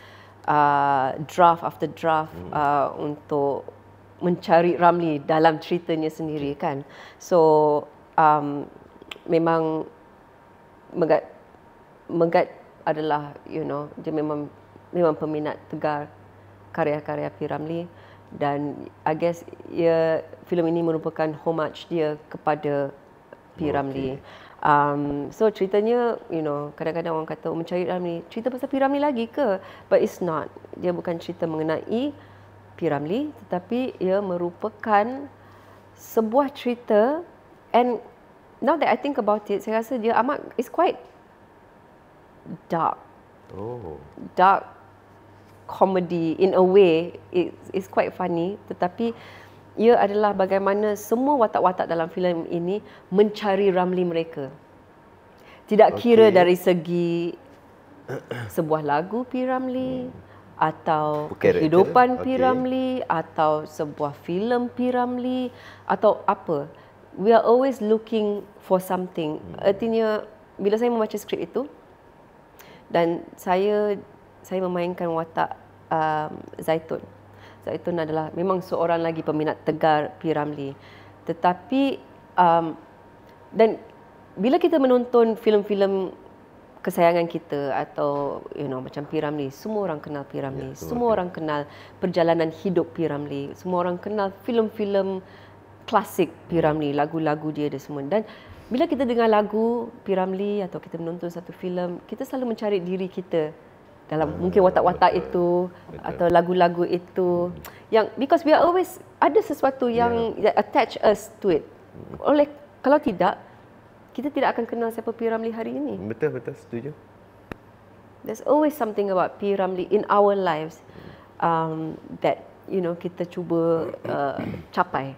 draft after draft untuk mencari Ramli dalam ceritanya sendiri kan. So memang Megat adalah dia memang peminat tegar karya-karya P. Ramlee, dan I guess filem ini merupakan homage dia kepada P. Ramlee. So ceritanya, kadang-kadang orang kata Mencari Ramlee, cerita pasal P. Ramlee lagi ke? But it's not. Dia bukan cerita mengenai P. Ramlee, tetapi ia merupakan sebuah cerita, and now that I think about it, saya rasa dia it's quite dark. Dark comedy in a way. It's quite funny, tetapi ia adalah bagaimana semua watak-watak dalam filem ini mencari Ramlee mereka. Tidak kira dari segi sebuah lagu P. Ramlee, atau kehidupan P. Ramlee, atau sebuah filem P. Ramlee, atau apa. We are always looking for something. Artinya, bila saya membaca skrip itu, dan saya memainkan watak Zaitun. Zaitun adalah memang seorang lagi peminat tegar P. Ramlee. Tetapi dan bila kita menonton filem-filem kesayangan kita atau macam P. Ramlee, semua orang kenal P. Ramlee, semua orang kenal perjalanan hidup P. Ramlee, semua orang kenal filem-filem klasik P. Ramlee, lagu-lagu dia dan semua. Dan bila kita dengar lagu P. Ramlee atau kita menonton satu filem, kita selalu mencari diri kita dalam mungkin watak-watak itu atau lagu-lagu itu, yang because we are always ada sesuatu yang attach us to it. Kalau tidak, kita tidak akan kenal siapa P. Ramlee hari ini. Betul, setuju. There's always something about P. Ramlee in our lives that kita cuba capai.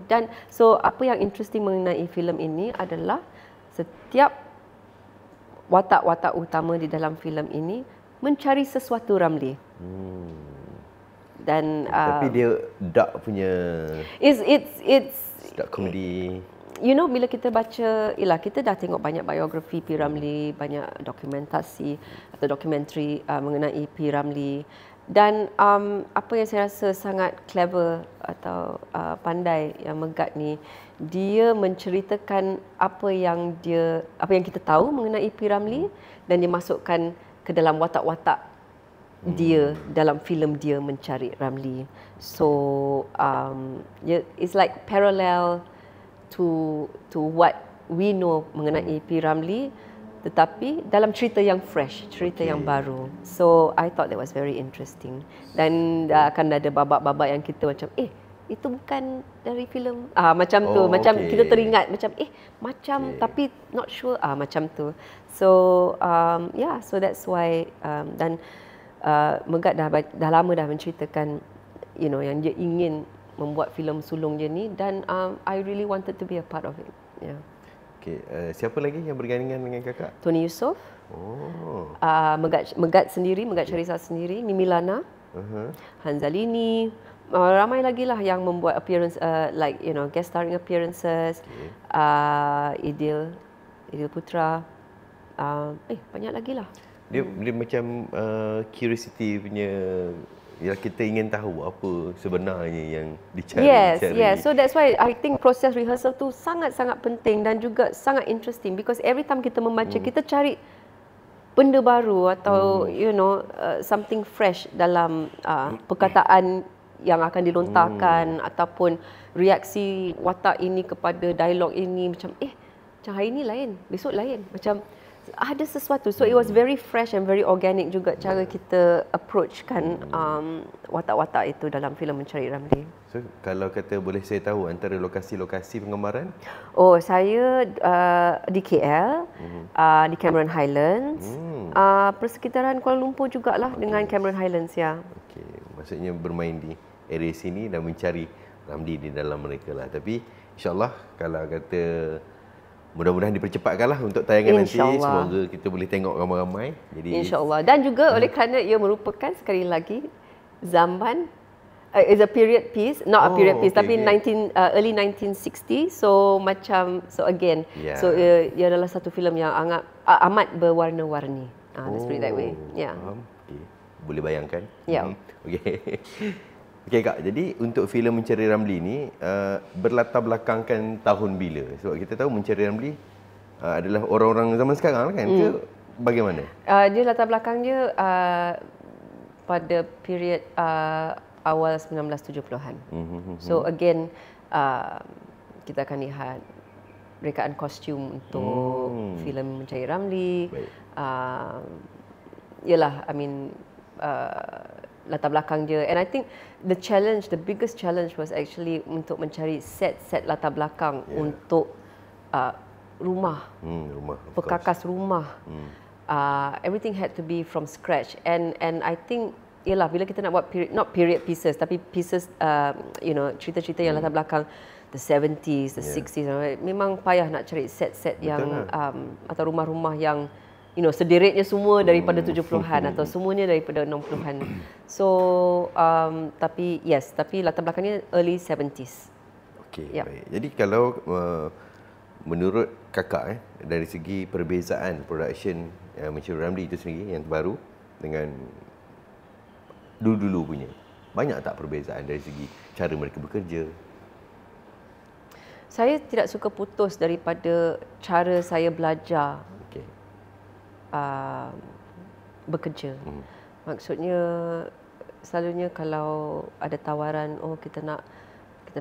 Dan so apa yang interesting mengenai filem ini adalah setiap watak-watak utama di dalam filem ini mencari sesuatu Ramlee. Dan tapi dia dark punya. It's dark comedy. Bila kita baca, kita dah tengok banyak biografi P. Ramlee, banyak dokumentasi atau dokumentari mengenai P. Ramlee. Dan apa yang saya rasa sangat clever atau pandai yang Megat ni, dia menceritakan apa yang kita tahu mengenai P. Ramlee dan dia masukkan ke dalam watak-watak dia dalam filem dia Mencari Ramlee. So it's like parallel to what we know mengenai P. Ramlee, tetapi dalam cerita yang fresh, cerita yang baru. So I thought that was very interesting. Dan akan ada babak-babak yang kita macam itu bukan dari filem macam tu, macam kita teringat macam tapi not sure macam tu. So so that's why dan Megat dah lama dah menceritakan yang dia ingin membuat filem sulung dia ni, dan I really wanted to be a part of it. Siapa lagi yang bergandingan dengan kakak? Tony Yusof. Megat sendiri, Megat Sharisa sendiri, Mimi Lana, Hanzalini, ramai lagi lah yang membuat appearance, guest starring appearances. Idil Putra, banyak lagi lah. Dia macam curiosity punya. Kita ingin tahu apa sebenarnya yang dicari. Yes. So that's why I think proses rehearsal tu sangat-sangat penting dan juga sangat interesting, because every time kita membaca, kita cari benda baru atau something fresh dalam perkataan yang akan dilontarkan ataupun reaksi watak ini kepada dialog ini, macam macam hari ini lain, besok lain, macam ada sesuatu. So it was very fresh and very organic juga cara kita approachkan watak-watak itu dalam filem Mencari Ramlee. So kalau kata boleh saya tahu antara lokasi-lokasi penggambaran? Saya di KL, di Cameron Highlands, persekitaran Kuala Lumpur jugalah dengan Cameron Highlands Maksudnya bermain di area sini dan mencari Ramlee di dalam mereka lah. Tapi insyaAllah kalau kata mudah-mudahan dipercepatkanlah untuk tayangan nanti. Semoga kita boleh tengok ramai-ramai. Jadi InsyaAllah. Dan juga oleh kerana ia merupakan sekali lagi zaman is a period piece, not a period piece, tapi early 1960. So again, so ia adalah satu filem yang amat berwarna-warni. Let's put it that way. Boleh bayangkan. Okey Kak, jadi untuk filem Mencari Ramlee ni berlatar belakangkan tahun bila? Sebab kita tahu Mencari Ramlee adalah orang-orang zaman sekarang kan, ke bagaimana? Dia latar belakang dia pada period awal 1970-an. So again, kita akan lihat rekaan kostum untuk filem Mencari Ramli. Yalah, I mean, latar belakang dia. And I think the biggest challenge was actually untuk mencari set latar belakang untuk rumah, perkakas rumah. Everything had to be from scratch. And I think, yalah, bila kita nak buat not period pieces, tapi pieces, cerita-cerita yang latar belakang the 70s, the 60s, memang payah nak cari set-set yang atau rumah-rumah yang sederetnya semua daripada 70-an atau semuanya daripada 60-an. So tapi latar belakangnya early 70s. Okey, baik. Jadi kalau menurut kakak dari segi perbezaan production Mencuri Ramli itu sendiri yang terbaru dengan dulu-dulu punya, banyak tak perbezaan dari segi cara mereka bekerja? Saya tidak suka putus daripada cara saya belajar bekerja. Maksudnya selalunya kalau ada tawaran, kita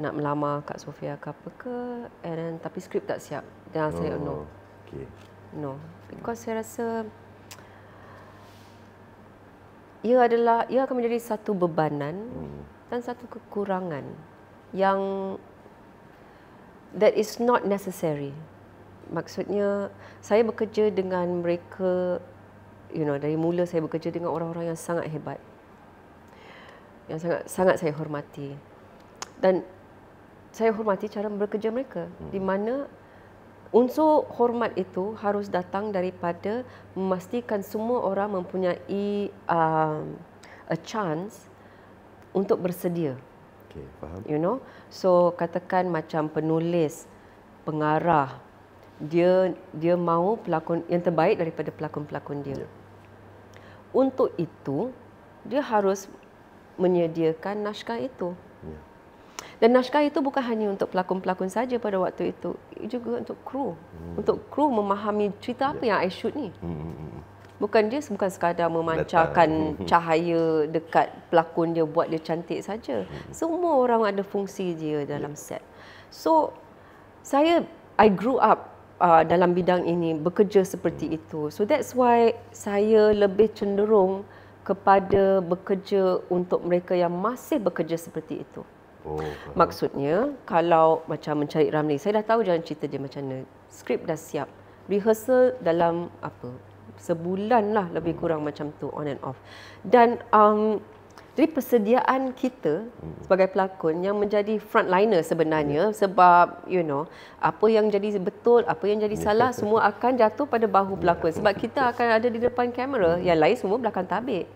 nak melamar Kak Sofia ke apa ke, and then, tapi skrip tak siap, dan saya no. No, because saya rasa ia akan menjadi satu bebanan dan satu kekurangan yang that is not necessary. Maksudnya saya bekerja dengan mereka, dari mula saya bekerja dengan orang-orang yang sangat hebat, yang sangat saya hormati, dan saya hormati cara bekerja mereka, di mana unsur hormat itu harus datang daripada memastikan semua orang mempunyai a chance untuk bersedia. Faham. So katakan macam penulis, pengarah, dia mahu pelakon yang terbaik daripada pelakon-pelakon dia. Untuk itu, dia harus menyediakan naskah itu. Dan naskah itu bukan hanya untuk pelakon-pelakon saja pada waktu itu, juga untuk kru. Untuk kru memahami cerita apa yang I shoot ni. Bukan sekadar memancarkan cahaya dekat pelakon dia, buat dia cantik saja. Semua orang ada fungsi dia dalam set. So, I grew up dalam bidang ini, bekerja seperti itu. So that's why saya lebih cenderung kepada bekerja untuk mereka yang masih bekerja seperti itu. Maksudnya, kalau macam Mencari Ramli, saya dah tahu jalan cerita dia macam mana. Skrip dah siap. Rehearsal dalam sebulan lah lebih kurang macam tu, on and off. Dan jadi persediaan kita sebagai pelakon yang menjadi frontliner sebenarnya, sebab apa yang jadi betul, apa yang jadi salah, semua akan jatuh pada bahu pelakon, sebab kita akan ada di depan kamera, yang lain semua belakang tabik.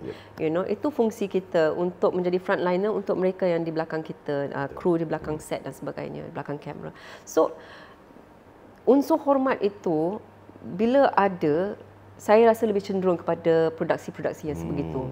Itu fungsi kita untuk menjadi frontliner untuk mereka yang di belakang kita, kru di belakang set dan sebagainya, di belakang kamera. So unsur hormat itu bila ada, saya rasa lebih cenderung kepada produksi-produksi yang sebegitu.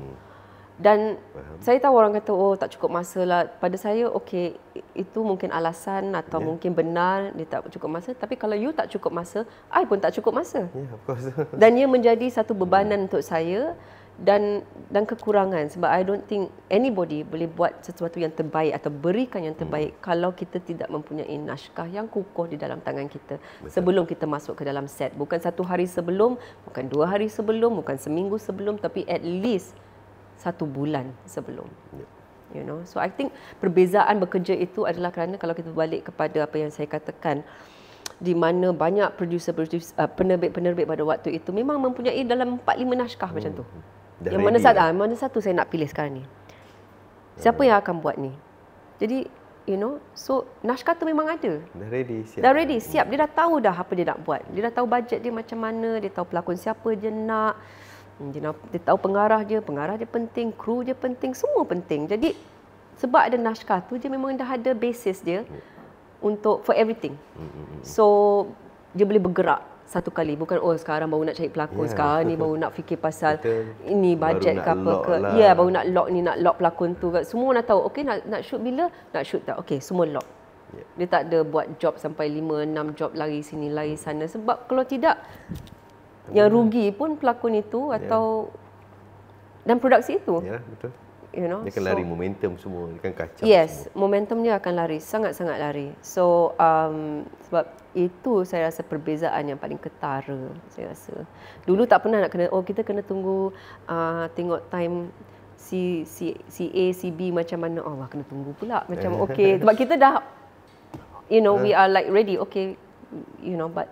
Dan saya tahu orang kata, tak cukup masa lah. Pada saya, okey, itu mungkin alasan atau mungkin benar dia tak cukup masa. Tapi kalau you tak cukup masa, I pun tak cukup masa. Of course. Dan ia menjadi satu bebanan untuk saya dan kekurangan. Sebab I don't think anybody boleh buat sesuatu yang terbaik atau berikan yang terbaik kalau kita tidak mempunyai naskah yang kukuh di dalam tangan kita. Sebelum kita masuk ke dalam set. Bukan 1 hari sebelum, bukan 2 hari sebelum, bukan seminggu sebelum, tapi at least 1 bulan sebelum. So I think perbezaan bekerja itu adalah kerana kalau kita balik kepada apa yang saya katakan, di mana banyak penerbit-penerbit pada waktu itu memang mempunyai dalam 4-5 naskah macam tu. Yang mana satu saya nak pilih sekarang ni. Siapa yang akan buat ni? Jadi, so naskah tu memang ada. Dah ready, siap. Dia dah tahu dah apa dia nak buat. Dia dah tahu bajet dia macam mana, dia tahu pelakon siapa dia nak. Dia tahu pengarah dia penting, kru dia penting, semua penting. Jadi sebab ada naskah tu, dia memang dah ada basis dia untuk for everything. So dia boleh bergerak satu kali, bukan sekarang baru nak cari pelakon, sekarang ni baru nak fikir pasal ini bajet ke apa ke. Baru nak lock ni, nak lock pelakon tu. Semua nak tahu, okey nak shoot bila, nak shoot tak, okey semua lock. Dia tak ada buat job sampai 5-6 job lari sini lari sana, sebab kalau tidak yang rugi pun pelakon itu atau dan produksi itu. Betul. you know. Dia akan lari momentum semua, dia akan kacau Yes, semua. momentumnya akan lari, sangat-sangat lari. So sebab itu saya rasa perbezaan yang paling ketara, saya rasa. Dulu tak pernah nak kena, kita kena tunggu tengok time si A, si B macam mana. Wah, kena tunggu pula. Macam okey, sebab kita dah, you know, we are like ready, okay, you know, but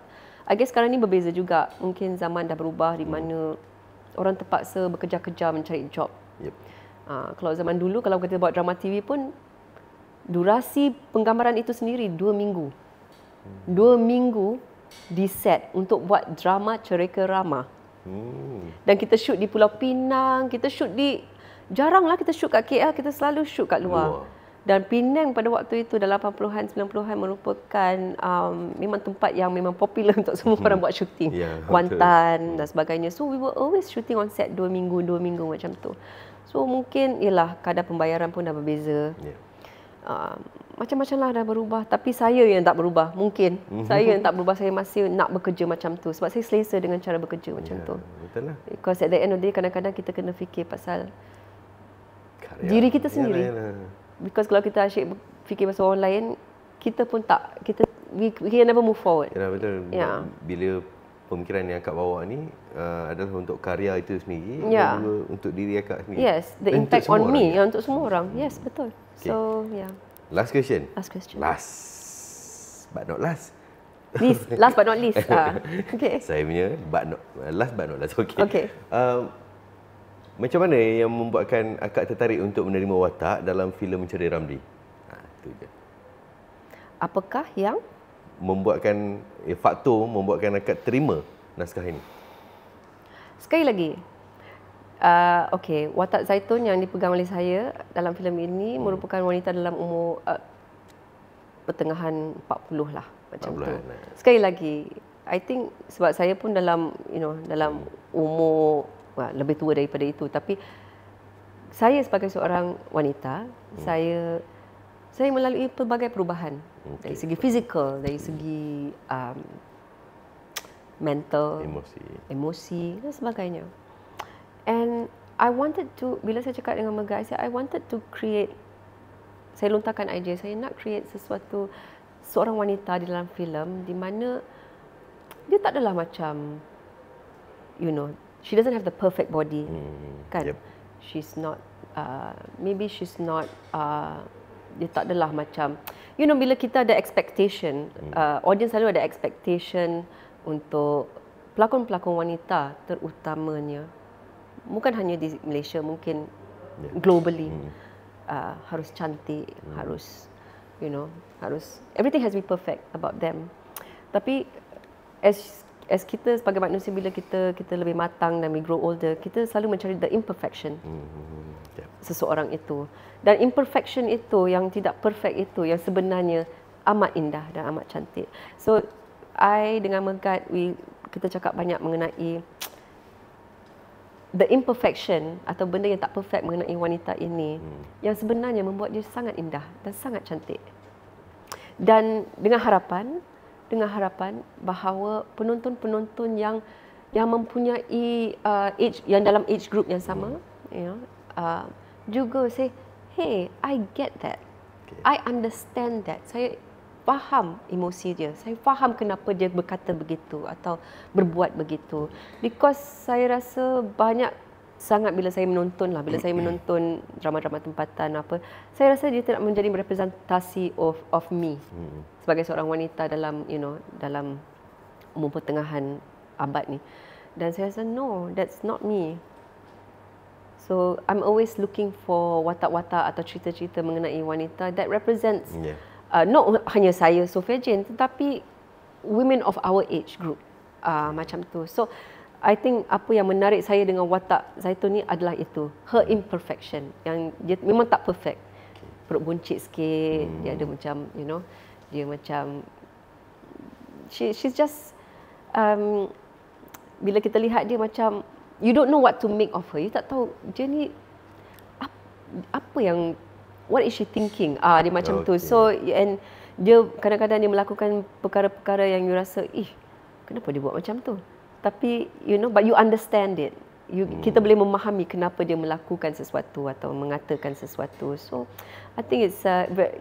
I guess sekarang ni berbeza juga. Mungkin zaman dah berubah di mana orang terpaksa bekerja-kerja mencari job. Yep. Kalau zaman dulu, kalau kita buat drama TV pun, durasi penggambaran itu sendiri 2 minggu. 2 minggu di set untuk buat drama Cerita Rama. Dan kita shoot di Pulau Pinang, kita shoot di, jaranglah kita shoot kat KL, kita selalu shoot kat luar. Dan Penang pada waktu itu dalam 80-an, 90-an merupakan memang tempat yang memang popular untuk semua orang buat syuting. Kuantan dan sebagainya. So we were always shooting on set 2 minggu macam tu. So mungkin ialah kadar pembayaran pun dah berbeza. Macam-macam lah dah berubah. Tapi saya yang tak berubah. Mungkin saya yang tak berubah. Saya masih nak bekerja macam tu. Sebab saya selesa dengan cara bekerja macam tu. Betul lah. Because at the end of the day, kadang-kadang kita kena fikir pasal diri kita sendiri. Because kalau kita asyik fikir pasal orang lain, kita pun tak, we can never move forward. Ya, betul. Bila pemikiran yang akak bawa ni adalah untuk karya itu sendiri dan juga untuk diri akak sendiri. Yes, the impact on me, untuk semua orang. Yes, betul. Okay. So, Last question. Last but not last. Last but not least. Okay. Saya punya last but not last. Okay. Macam mana yang membuatkan akak tertarik untuk menerima watak dalam filem Mencari Ramli? Itu je. Apakah yang membuatkan faktor membuatkan akak terima naskah ini? Sekali lagi, watak Zaitun yang dipegang oleh saya dalam filem ini merupakan wanita dalam umur pertengahan 40 lah, macam tu. Sekali lagi, I think sebab saya pun dalam dalam umur lebih tua daripada itu, tapi saya sebagai seorang wanita, saya melalui pelbagai perubahan dari segi fizikal, dari segi mental, emosi dan sebagainya. And I wanted to, bila saya cakap dengan Megah, I wanted to create, saya lontarkan idea, saya nak create sesuatu, seorang wanita di dalam filem di mana dia tak adalah macam, she doesn't have the perfect body, kan? She's not, maybe she's not, dia tak adalah macam, bila kita ada expectation, audience selalu ada expectation untuk pelakon-pelakon wanita terutamanya, bukan hanya di Malaysia, mungkin globally, harus cantik, harus, harus, everything has to be perfect about them. Tapi as kita sebagai manusia, bila kita lebih matang dan we grow older, kita selalu mencari the imperfection seseorang itu. Dan imperfection itu, yang tidak perfect itu, yang sebenarnya amat indah dan amat cantik. So, I dengan Megat, kita cakap banyak mengenai the imperfection atau benda yang tak perfect mengenai wanita ini, yang sebenarnya membuat dia sangat indah dan sangat cantik. Dan dengan harapan bahawa penonton-penonton yang mempunyai age, yang dalam age group yang sama, juga say, hey, I get that, I understand that, saya faham emosi dia, saya faham kenapa dia berkata begitu atau berbuat begitu. Because saya rasa banyak sangat bila saya menonton drama-drama tempatan apa, saya rasa dia tidak menjadi representasi of me sebagai seorang wanita dalam dalam umur pertengahan abad ni. Dan saya rasa no, that's not me. So I'm always looking for watak-watak atau cerita-cerita mengenai wanita that represents not hanya saya, Sophia Jane, tetapi women of our age group, macam tu. So I think apa yang menarik saya dengan watak Zaitun ni adalah itu, her imperfection, yang dia memang tak perfect. Perut buncit sikit, dia ada macam, dia macam, she's just, bila kita lihat dia macam, you don't know what to make of her. You tak tahu dia ni apa yang, what is she thinking? Dia macam tu. So, and dia kadang-kadang dia melakukan perkara-perkara yang you rasa, kenapa dia buat macam tu? Tapi, but you understand it. kita boleh memahami kenapa dia melakukan sesuatu atau mengatakan sesuatu. So I think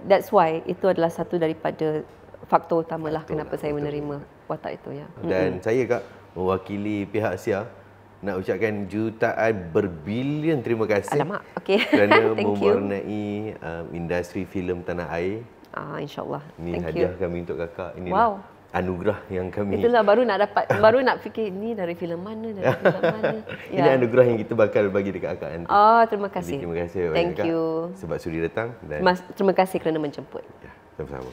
that's why itu adalah satu daripada faktor utamalah kenapa saya menerima watak itu, ya. Dan saya, Kak, mewakili pihak Sia nak ucapkan jutaan berbilion terima kasih. Alamak, okey. Kerana Thank you. mewarnai industri filem tanah air. InsyaAllah. Ini Thank hadiah you. kami untuk Kakak. Ini Wow. anugerah yang kami. Itulah baru nak fikir ni dari filem mana, dari filem mana. Ini anugerah yang kita bakal bagi dekat Kakak nanti. Terima Jadi, kasih. terima kasih Thank banyak, Kak, you. sebab sudi datang dan Terima kasih kerana menjemput. ya, sama-sama.